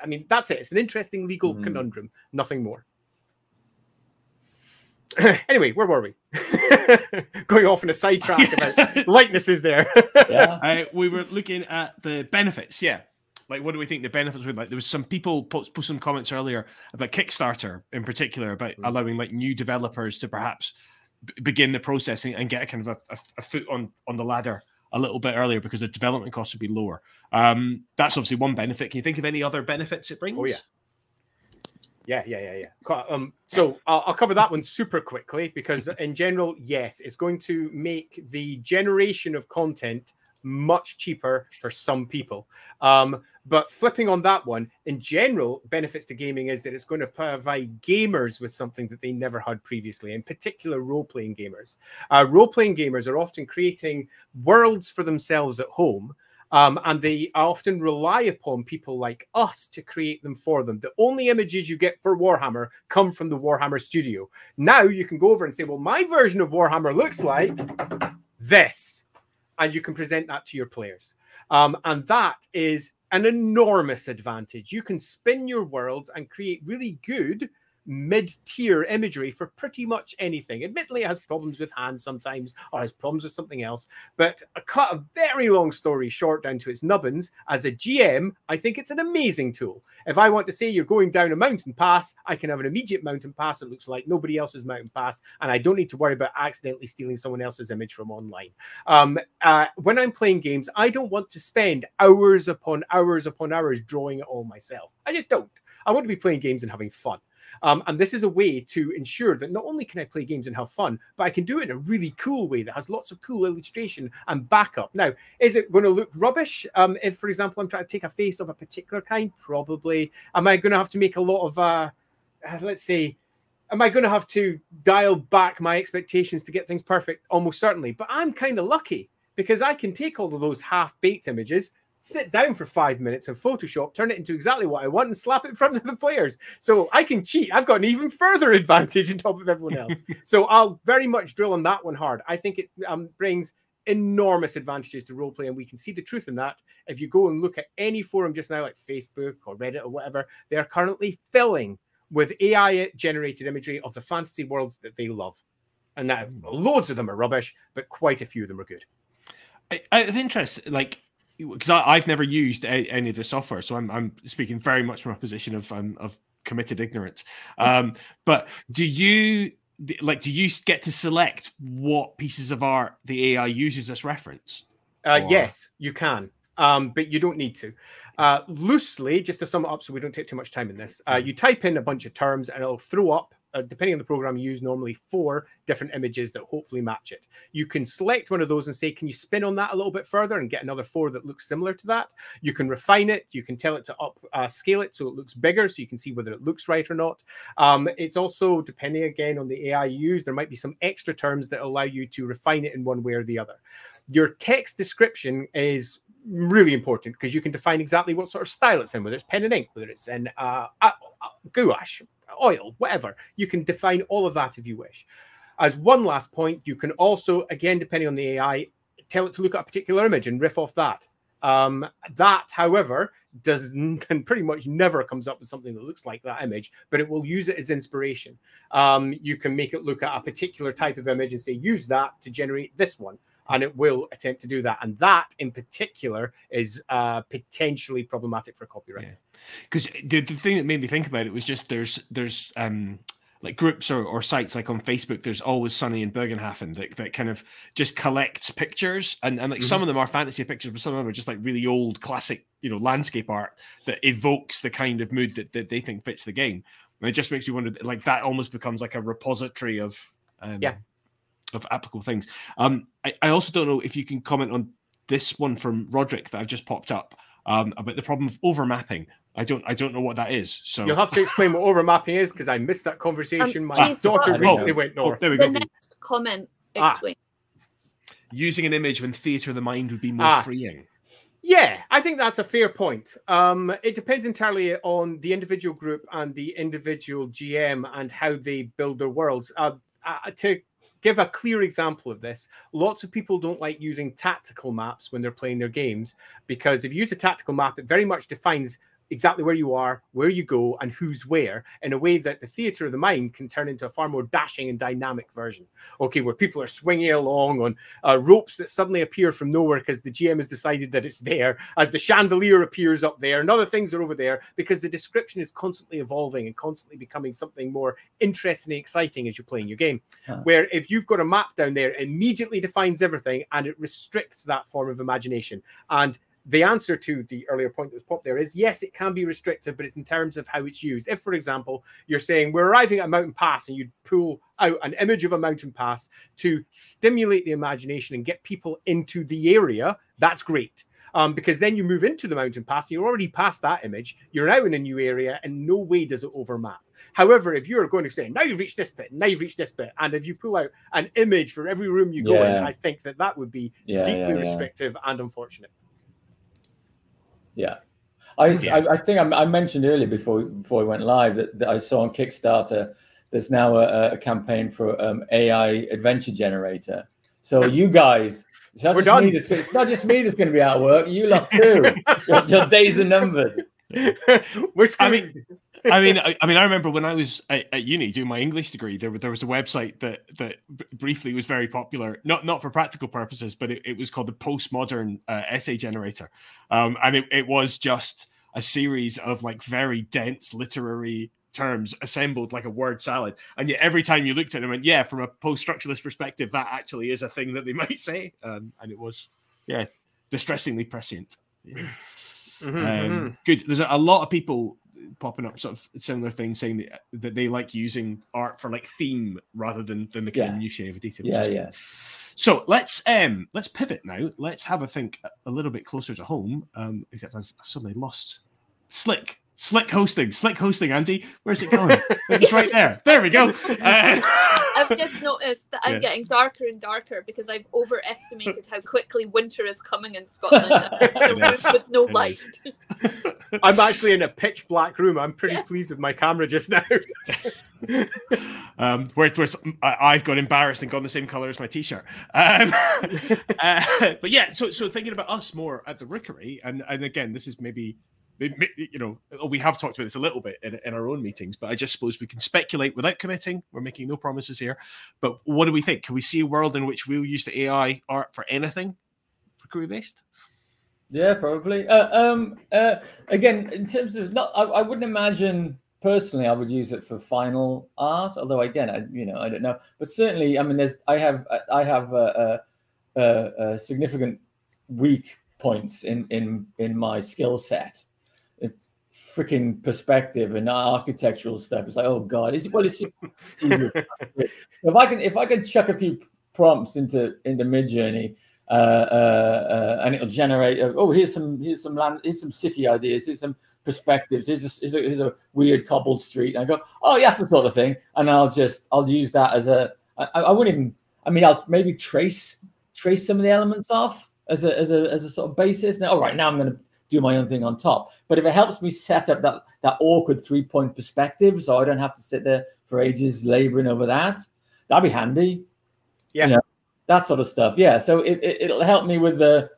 Speaker 2: I mean, that's it. It's an interesting legal conundrum. Nothing more. Anyway, where were we? Going off on a sidetrack about likenesses there.
Speaker 1: We were looking at the benefits. Yeah. Like, what do we think the benefits would like? There was some people post some comments earlier about Kickstarter in particular, about allowing like new developers to perhaps begin the processing and get a kind of a foot on the ladder a little bit earlier, because the development costs would be lower. That's obviously one benefit. Can you think of any other benefits it brings?
Speaker 2: Oh, yeah. Yeah. So I'll cover that one super quickly, because in general, yes, it's going to make the generation of content much cheaper for some people. But flipping on that one, in general, benefits to gaming is that it's going to provide gamers with something that they never had previously, in particular role-playing gamers. Role-playing gamers are often creating worlds for themselves at home, and they often rely upon people like us to create them for them. The only images you get for Warhammer come from the Warhammer studio. Now you can go over and say, well, my version of Warhammer looks like this. And you can present that to your players. And that is an enormous advantage. You can spin your worlds and create really good mid-tier imagery for pretty much anything. Admittedly, it has problems with hands sometimes, or has problems with something else. But I cut a very long story short down to its nubbins. As a GM, I think it's an amazing tool. If I want to say you're going down a mountain pass, I can have an immediate mountain pass that looks like nobody else's mountain pass, and I don't need to worry about accidentally stealing someone else's image from online. When I'm playing games, I don't want to spend hours upon hours upon hours drawing it all myself. I just don't. I want to be playing games and having fun. And this is a way to ensure that not only can I play games and have fun, but I can do it in a really cool way that has lots of cool illustration and backup. Now, is it going to look rubbish? If, for example, I'm trying to take a face of a particular kind, probably. Am I going to have to make a lot of, let's say, am I going to have to dial back my expectations to get things perfect? Almost certainly. But I'm kind of lucky because I can take all of those half-baked images, sit down for 5 minutes in Photoshop, turn it into exactly what I want, and slap it in front of the players. So I can cheat. I've got an even further advantage on top of everyone else. So I'll very much drill on that one hard. I think it brings enormous advantages to roleplay, and we can see the truth in that. If you go and look at any forum just now, like Facebook or Reddit or whatever, they are currently filling with AI-generated imagery of the fantasy worlds that they love. And now loads of them are rubbish, but quite a few of them are good.
Speaker 1: Out of interest, like, because I've never used any of the software, so I'm speaking very much from a position of committed ignorance. But do you get to select what pieces of art the AI uses as reference?
Speaker 2: Yes, you can, but you don't need to. Loosely, just to sum it up so we don't take too much time in this, you type in a bunch of terms and it'll throw up, depending on the program you use, normally 4 different images that hopefully match it. You can select one of those and say, can you spin on that a little bit further and get another 4 that looks similar to that? You can refine it. You can tell it to scale it so it looks bigger so you can see whether it looks right or not. It's also, depending again on the AI you use, there might be some extra terms that allow you to refine it in one way or the other. Your text description is really important because you can define exactly what sort of style it's in, whether it's pen and ink, whether it's in gouache, oil, whatever. You can define all of that if you wish. As one last point, you can also, again, depending on the AI, tell it to look at a particular image and riff off that. That, however, can pretty much never comes up with something that looks like that image, but it will use it as inspiration. You can make it look at a particular type of image and say, use that to generate this one. And it will attempt to do that. And that, in particular, is potentially problematic for copyright.
Speaker 1: Because the thing that made me think about it was just there's like groups or sites like on Facebook, there's Always Sunny in Bergenhafen that kind of just collects pictures. And like some of them are fantasy pictures, but some of them are just like really old, classic, landscape art that evokes the kind of mood that they think fits the game. And it just makes you wonder, like, that almost becomes like a repository of applicable things. I also don't know if you can comment on this one from Roderick that I've just popped up about the problem of overmapping. I don't know what that is. So
Speaker 2: you'll have to explain what overmapping is because I missed that conversation. My daughter recently went north.
Speaker 1: There we go.
Speaker 4: The next comment, X-Wing.
Speaker 1: Using an image when theatre of the mind would be more freeing.
Speaker 2: Yeah, I think that's a fair point. It depends entirely on the individual group and the individual GM and how they build their worlds. To give a clear example of this, lots of people don't like using tactical maps when they're playing their games because if you use a tactical map, it very much defines exactly where you are, where you go, and who's where, in a way that the theatre of the mind can turn into a far more dashing and dynamic version. Okay, where people are swinging along on ropes that suddenly appear from nowhere because the GM has decided that it's there, as the chandelier appears up there, and other things are over there, because the description is constantly evolving and constantly becoming something more interesting and exciting as you're playing your game. Where if you've got a map down there, it immediately defines everything, and it restricts that form of imagination. And the answer to the earlier point that was popped there is yes, it can be restrictive, but it's in terms of how it's used. If, for example, you're saying we're arriving at a mountain pass and you pull out an image of a mountain pass to stimulate the imagination and get people into the area, that's great. Because then you move into the mountain pass, and you're already past that image, you're now in a new area, and no way does it overmap. However, if you're going to say, now you've reached this bit, now you've reached this bit, and if you pull out an image for every room you go in, I think that would be deeply restrictive and unfortunate.
Speaker 3: Yeah. I think I mentioned earlier before we went live that I saw on Kickstarter, there's now a campaign for AI adventure generator. So you guys... It's not just me that's going to be out of work. You lot too. Your days are numbered.
Speaker 1: I remember when I was at uni doing my English degree, there was a website that briefly was very popular, not for practical purposes, but it was called the Postmodern Essay Generator, and it was just a series of like very dense literary terms assembled like a word salad, and yet every time you looked at it and went, yeah, from a post-structuralist perspective, that actually is a thing that they might say, and it was distressingly prescient. Good. There's a lot of people popping up sort of similar things saying that they like using art for like theme rather than the kind of minutiae of a detail. So let's pivot now. Let's have a think a little bit closer to home, except I've suddenly lost Slick hosting, Andy. Where's it going? It's right there. There we go.
Speaker 4: I've just noticed that I'm getting darker and darker because I've overestimated how quickly winter is coming in Scotland. With no light.
Speaker 2: I'm actually in a pitch black room. I'm pretty pleased with my camera just now.
Speaker 1: Where I've got embarrassed and gone the same color as my t-shirt. But yeah, so thinking about us more at the Rookery, and again, this is maybe, you know, we have talked about this a little bit in our own meetings, but I just suppose we can speculate without committing. We're making no promises here. But what do we think? Can we see a world in which we'll use the AI art for anything Rookery-based?
Speaker 3: Yeah, probably. Again, in terms of I wouldn't imagine personally I would use it for final art. Although again, I don't know. But certainly, I mean, I have significant weak points in my skill set. Freaking perspective and architectural stuff. It's like, oh god, it's just if I can chuck a few prompts into Midjourney, and it'll generate here's some land, here's some city ideas, here's some perspectives, here's a weird cobbled street, and I go, oh yes, the sort of thing, and I'll use that as I wouldn't even, I mean, I'll maybe trace some of the elements off as a sort of basis. Now, all right, now I'm going to do my own thing on top. But if it helps me set up that awkward 3-point perspective, so I don't have to sit there for ages laboring over that, that'd be handy. Yeah, you know, that sort of stuff. Yeah, so it'll help me with the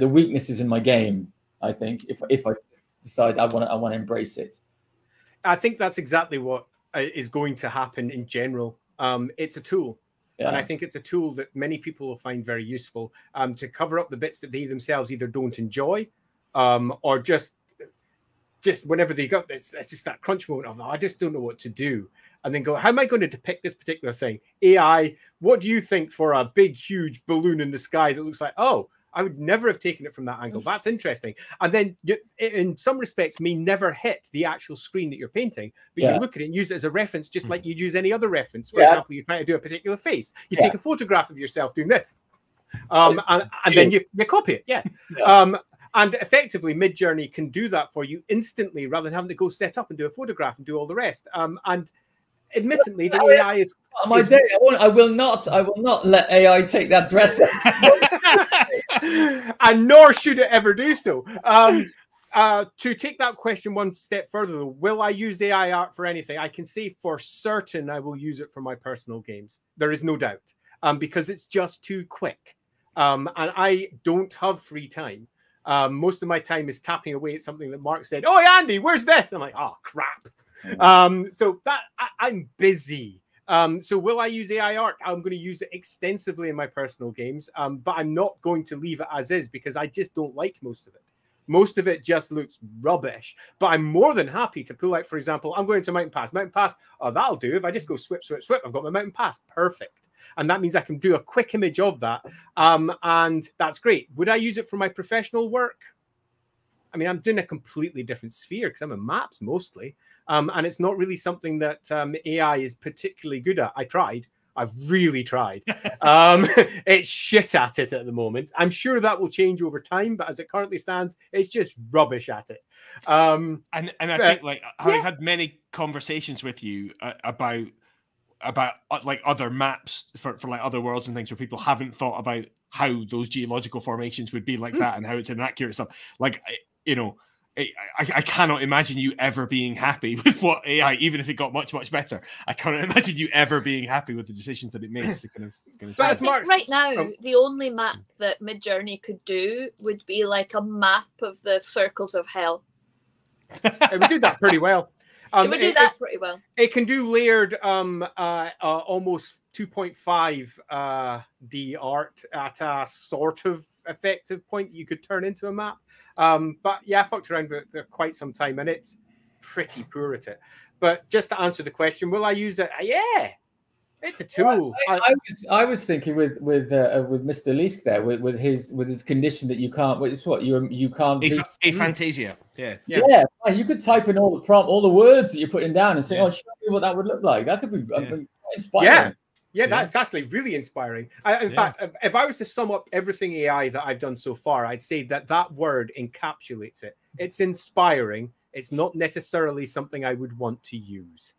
Speaker 3: weaknesses in my game, I think, if I decide I want to embrace it.
Speaker 2: I think that's exactly what is going to happen in general. It's a tool. Yeah. And I think it's a tool that many people will find very useful to cover up the bits that they themselves either don't enjoy, or just whenever they got this, it's just that crunch moment of, I just don't know what to do. And then go, how am I going to depict this particular thing? AI, what do you think for a big, huge balloon in the sky that looks like, oh, I would never have taken it from that angle. That's interesting. And then you, in some respects, may never hit the actual screen that you're painting, but you look at it and use it as a reference, just like you'd use any other reference. For example, you're trying to do a particular face. You take a photograph of yourself doing this, and then you copy it. And effectively, Midjourney can do that for you instantly, rather than having to go set up and do a photograph and do all the rest. And admittedly, the AI is
Speaker 3: on my day. I will not let AI take that dress
Speaker 2: up. And nor should it ever do so. To take that question one step further, though, will I use AI art for anything? I can say for certain I will use it for my personal games. There is no doubt, because it's just too quick, and I don't have free time. Most of my time is tapping away at something that Mark said, "Oh, Andy, where's this?" And I'm like, "Oh, crap." So that I'm busy. So will I use AI art? I'm going to use it extensively in my personal games, but I'm not going to leave it as is because I just don't like most of it. Most of it just looks rubbish. But I'm more than happy to pull out, for example, I'm going to Mountain Pass. Mountain Pass, oh, that'll do. If I just go swip, swip, swip, I've got my Mountain Pass. Perfect. And that means I can do a quick image of that. And that's great. Would I use it for my professional work? I mean, I'm doing a completely different sphere because I'm in maps mostly. And it's not really something that AI is particularly good at. I tried. I've really tried. It's shit at it at the moment. I'm sure that will change over time, but as it currently stands, it's just rubbish at it.
Speaker 1: And I think, like, having had many conversations with you about like other maps for like other worlds and things where people haven't thought about how those geological formations would be like that and how it's inaccurate stuff. Like, you know, I cannot imagine you ever being happy with what AI, even if it got much, much better. I cannot imagine you ever being happy with the decisions that it makes to kind of
Speaker 4: I think right now, the only map that Midjourney could do would be like a map of the circles of hell.
Speaker 2: It would do that pretty well.
Speaker 4: It would do that pretty well.
Speaker 2: It can do layered almost 2.5 D art at a sort of effective point you could turn into a map. But yeah, I fucked around with it for quite some time and it's pretty poor at it. But just to answer the question, will I use it? Yeah, it's a tool.
Speaker 3: Well, I was thinking with Mr. Leask there with his condition that you can't. It's what you can't.
Speaker 1: Aphantasia. Yeah.
Speaker 3: You could type in all the words that you're putting down and say, "Oh, show me what that would look like." That could be inspiring.
Speaker 2: Yeah, that's actually really inspiring. In fact, if I was to sum up everything AI that I've done so far, I'd say that word encapsulates it. It's inspiring. It's not necessarily something I would want to use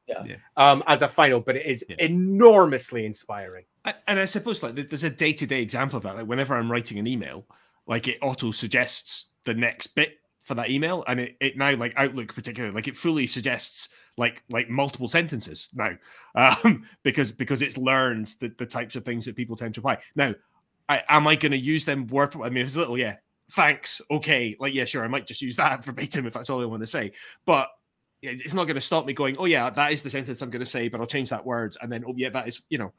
Speaker 2: as a final, but it is enormously inspiring.
Speaker 1: And I suppose like there's a day-to-day example of that. Like whenever I'm writing an email, like it auto suggests the next bit for that email, and it now, like Outlook particularly, like it fully suggests like multiple sentences now, because it's learned the types of things that people tend to reply. Now, am I going to use them word for? I mean, it's a little thanks, okay, like sure, I might just use that verbatim if that's all I want to say, but it's not going to stop me going, oh yeah, that is the sentence I'm going to say, but I'll change that word, and then oh yeah, that is, you know.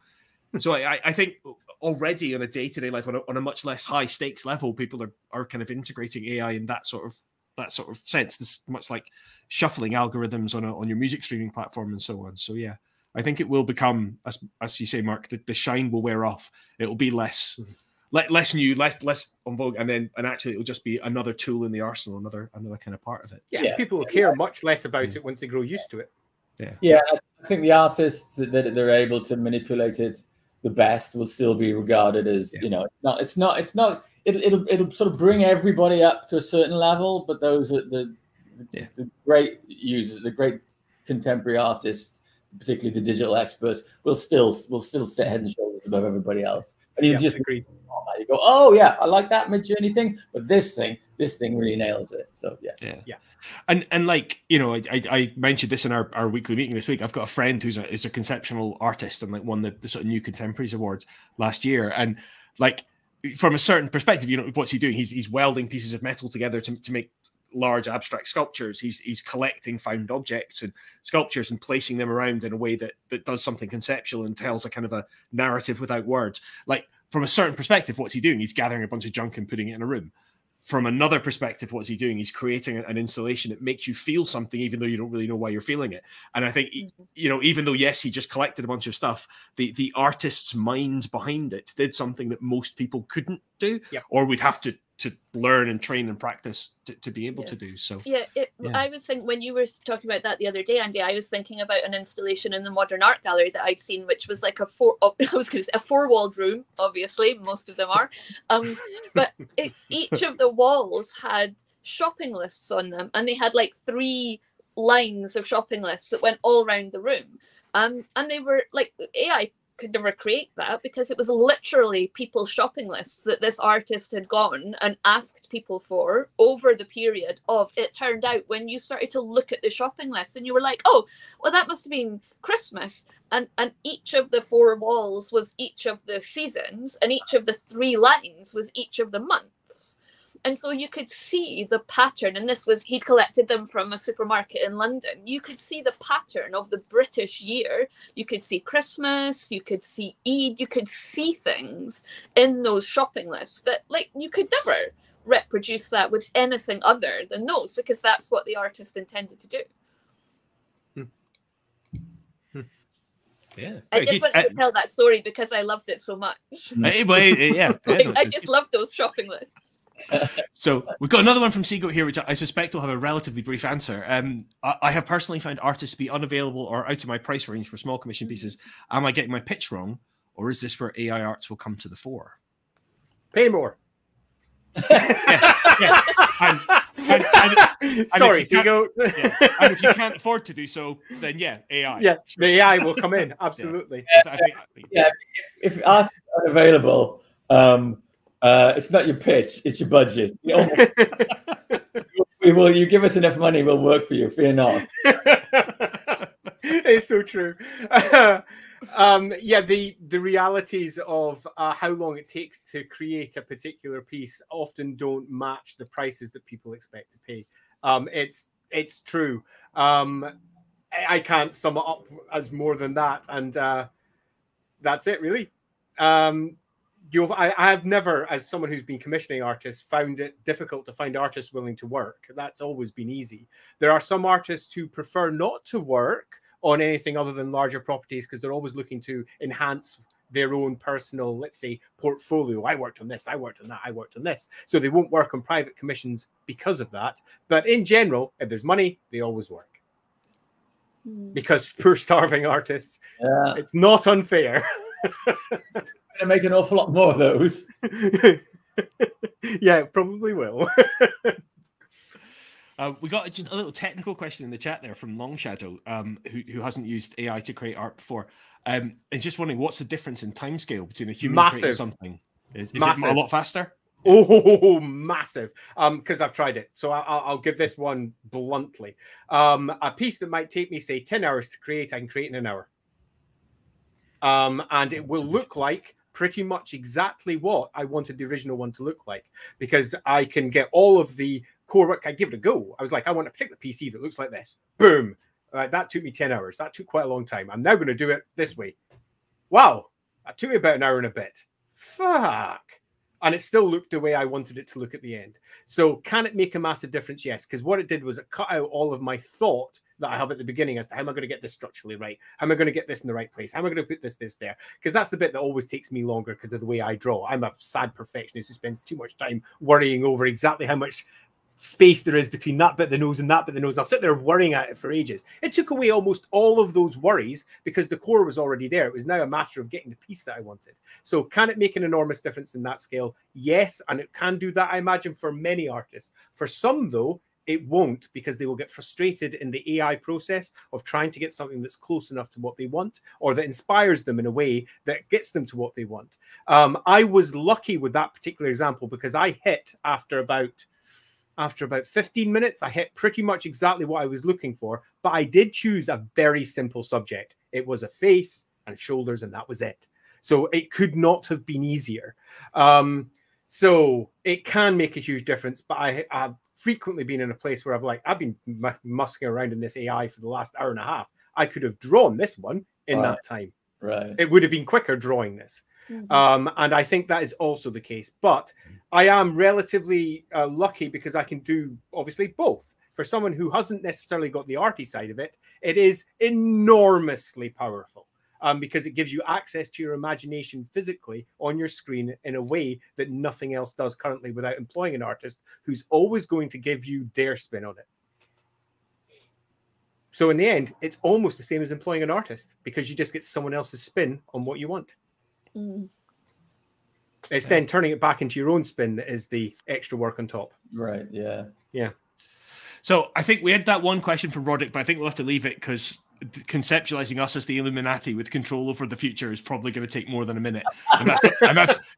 Speaker 1: So I think already on a day-to-day life, on a much less high stakes level, people are kind of integrating AI in that sort of sense. This much like shuffling algorithms on your music streaming platform and so on. So yeah, I think it will become, as you say, Mark, the shine will wear off. It will be less new, less on vogue, and actually it'll just be another tool in the arsenal, another kind of part of it.
Speaker 2: Yeah, people will care much less about it once they grow used to it.
Speaker 3: Yeah, I think the artists that they're able to manipulate it the best will still be regarded as it's not. It'll sort of bring everybody up to a certain level, but those are the great users, the great contemporary artists, particularly the digital experts, will still sit head and shoulders above everybody else. And you just agree. You go, oh yeah, I like that Midjourney thing, but this thing really nails it. So yeah.
Speaker 1: And like, you know, I mentioned this in our weekly meeting this week. I've got a friend who's a conceptual artist and like won the sort of New Contemporaries Awards last year, and like, from a certain perspective, you know, what's he doing? He's welding pieces of metal together to make large abstract sculptures. He's collecting found objects and sculptures and placing them around in a way that does something conceptual and tells a kind of a narrative without words. Like, from a certain perspective, what's he doing? He's gathering a bunch of junk and putting it in a room. From another perspective, what's he doing? He's creating an installation that makes you feel something, even though you don't really know why you're feeling it. And I think, you know, even though, yes, he just collected a bunch of stuff, the artist's mind behind it did something that most people couldn't do, or would have to learn and train and practice to be able to do. So
Speaker 4: I was thinking, when you were talking about that the other day, Andy, I was thinking about an installation in the Modern Art Gallery that I'd seen, which was like a four-walled room. Obviously, most of them are, but each of the walls had shopping lists on them, and they had like 3 lines of shopping lists that went all around the room, and they were like, AI could never create that, because it was literally people's shopping lists that this artist had gone and asked people for over the period of, it turned out when you started to look at the shopping lists and you were like, oh, well, that must have been Christmas, and each of the 4 walls was each of the seasons, and each of the 3 lines was each of the months. And so you could see the pattern, and he'd collected them from a supermarket in London. You could see the pattern of the British year. You could see Christmas, you could see Eid, you could see things in those shopping lists that, like, you could never reproduce that with anything other than those, because that's what the artist intended to do.
Speaker 1: Yeah,
Speaker 4: I just wanted to tell that story because I loved it so much. I just love those shopping lists.
Speaker 1: So we've got another one from Seagoat here, which I suspect will have a relatively brief answer. I have personally found artists to be unavailable or out of my price range for small commission pieces. Am I getting my pitch wrong, or is this where AI arts will come to the fore?
Speaker 2: Pay more.
Speaker 1: Yeah.
Speaker 2: Sorry, Seagoat.
Speaker 1: And if you can't afford to do so, then AI.
Speaker 2: Yeah, the AI will come in. Absolutely.
Speaker 3: If artists are unavailable, it's not your pitch, it's your budget. You give us enough money, we'll work for you. Fear not.
Speaker 2: It's so true. The realities of how long it takes to create a particular piece often don't match the prices that people expect to pay. It's true. I can't sum it up as more than that, and that's it really. I have never, as someone who's been commissioning artists, found it difficult to find artists willing to work. That's always been easy. There are some artists who prefer not to work on anything other than larger properties because they're always looking to enhance their own personal, let's say, portfolio. I worked on this, I worked on that, I worked on this. So they won't work on private commissions because of that. But in general, if there's money, they always work. Because poor starving artists, it's not unfair.
Speaker 3: To make an awful lot more of those.
Speaker 2: Yeah, probably will.
Speaker 1: We got just a little technical question in the chat there from Long Shadow, who hasn't used AI to create art before, and just wondering what's the difference in timescale between a human creating something? Is it a lot faster?
Speaker 2: Oh, massive! Because I've tried it, so I'll give this one bluntly. A piece that might take me, say, 10 hours to create, I can create in an hour, and it will look like pretty much exactly what I wanted the original one to look like, because I can get all of the core work. I give it a go. I was like, I want a particular PC that looks like this. Boom. That took me 10 hours. That took quite a long time. I'm now going to do it this way. Wow. That took me about an hour and a bit. Fuck. And it still looked the way I wanted it to look at the end. So can it make a massive difference? Yes. Because what it did was it cut out all of my thought that I have at the beginning as to how am I going to get this structurally right? How am I going to get this in the right place? How am I going to put this there? Because that's the bit that always takes me longer because of the way I draw. I'm a sad perfectionist who spends too much time worrying over exactly how much space there is between that bit of the nose and that bit of the nose. And I'll sit there worrying at it for ages. It took away almost all of those worries because the core was already there. It was now a matter of getting the piece that I wanted. So can it make an enormous difference in that scale? Yes, and it can do that, I imagine, for many artists. For some, though, it won't, because they will get frustrated in the AI process of trying to get something that's close enough to what they want, or that inspires them in a way that gets them to what they want. I was lucky with that particular example because I hit after about 15 minutes, I hit pretty much exactly what I was looking for, but I did choose a very simple subject. It was a face and shoulders, and that was it. So it could not have been easier. So it can make a huge difference, but I've frequently been in a place where I've been musking around in this AI for the last hour and a half. I could have drawn this one in that time.
Speaker 3: Right.
Speaker 2: It would have been quicker drawing this. And I think that is also the case. But I am relatively lucky because I can do, obviously, both. For someone who hasn't necessarily got the arty side of it, it is enormously powerful. Because it gives you access to your imagination physically on your screen in a way that nothing else does currently without employing an artist who's always going to give you their spin on it. So in the end, it's almost the same as employing an artist because you just get someone else's spin on what you want. It's then turning it back into your own spin that is the extra work on top.
Speaker 3: Right, yeah.
Speaker 2: Yeah.
Speaker 1: So I think we had that one question from Roderick, but I think we'll have to leave it because conceptualizing us as the Illuminati with control over the future is probably going to take more than a minute, and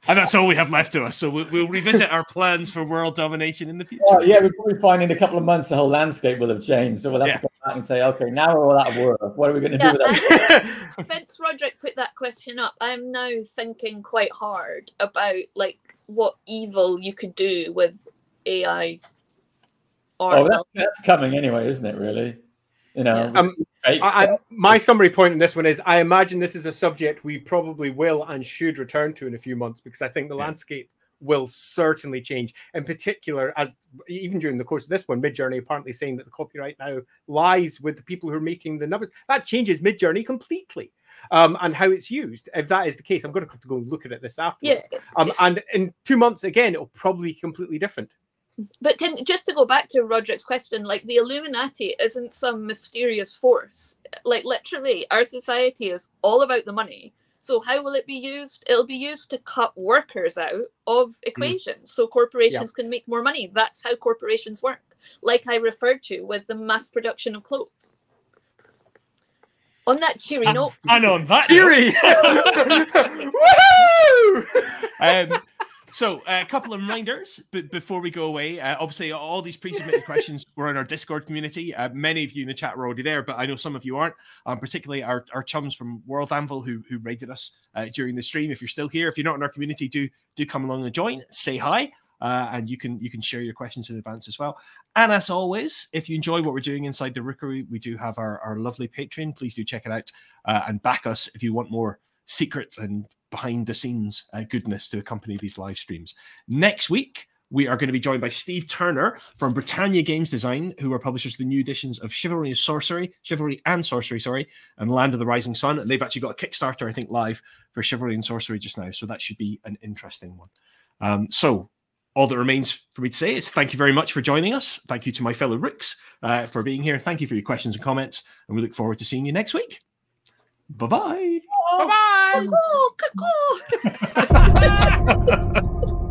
Speaker 1: that's all we have left to us. So we'll revisit our plans for world domination in the future.
Speaker 3: Yeah, we'll probably find in a couple of months the whole landscape will have changed. So we'll have to come back and say, okay, now we're all out of work. What are we going to do with that?
Speaker 4: Since Roderick put that question up, I'm now thinking quite hard about what evil you could do with AI.
Speaker 3: That's coming anyway, isn't it? Really. You know,
Speaker 2: my summary point in this one is I imagine this is a subject we probably will and should return to in a few months because I think the landscape will certainly change. In particular, as even during the course of this one, Midjourney apparently saying that the copyright now lies with the people who are making the numbers. That changes Midjourney completely. And how it's used. If that is the case, I'm going to have to go and look at this afterwards. Yeah. And in 2 months, again, it'll probably be completely different.
Speaker 4: But just to go back to Roderick's question, like the Illuminati isn't some mysterious force. Like literally, our society is all about the money. So how will it be used? It'll be used to cut workers out of equations so corporations can make more money. That's how corporations work. Like I referred to with the mass production of clothes. On that cheery note.
Speaker 1: And on that
Speaker 2: cheery!
Speaker 1: Woohoo! So a couple of reminders before we go away. Obviously, all these pre-submitted questions were in our Discord community. Many of you in the chat were already there, but I know some of you aren't. Particularly our chums from World Anvil who raided us during the stream. If you're still here, if you're not in our community, do come along and join. Say hi. And you can share your questions in advance as well. And as always, if you enjoy what we're doing inside the Rookery, we do have our lovely Patreon. Please do check it out and back us if you want more secrets and behind the scenes goodness to accompany these live streams. Next week, we are going to be joined by Steve Turner from Britannia Games Design, who are publishers of the new editions of Chivalry and Sorcery, and Land of the Rising Sun. And they've actually got a Kickstarter, I think, live for Chivalry and Sorcery just now. So that should be an interesting one. So all that remains for me to say is thank you very much for joining us. Thank you to my fellow Rooks for being here. Thank you for your questions and comments. And we look forward to seeing you next week. Bye-bye.
Speaker 2: Bye-bye.
Speaker 4: Cuckoo, cuckoo.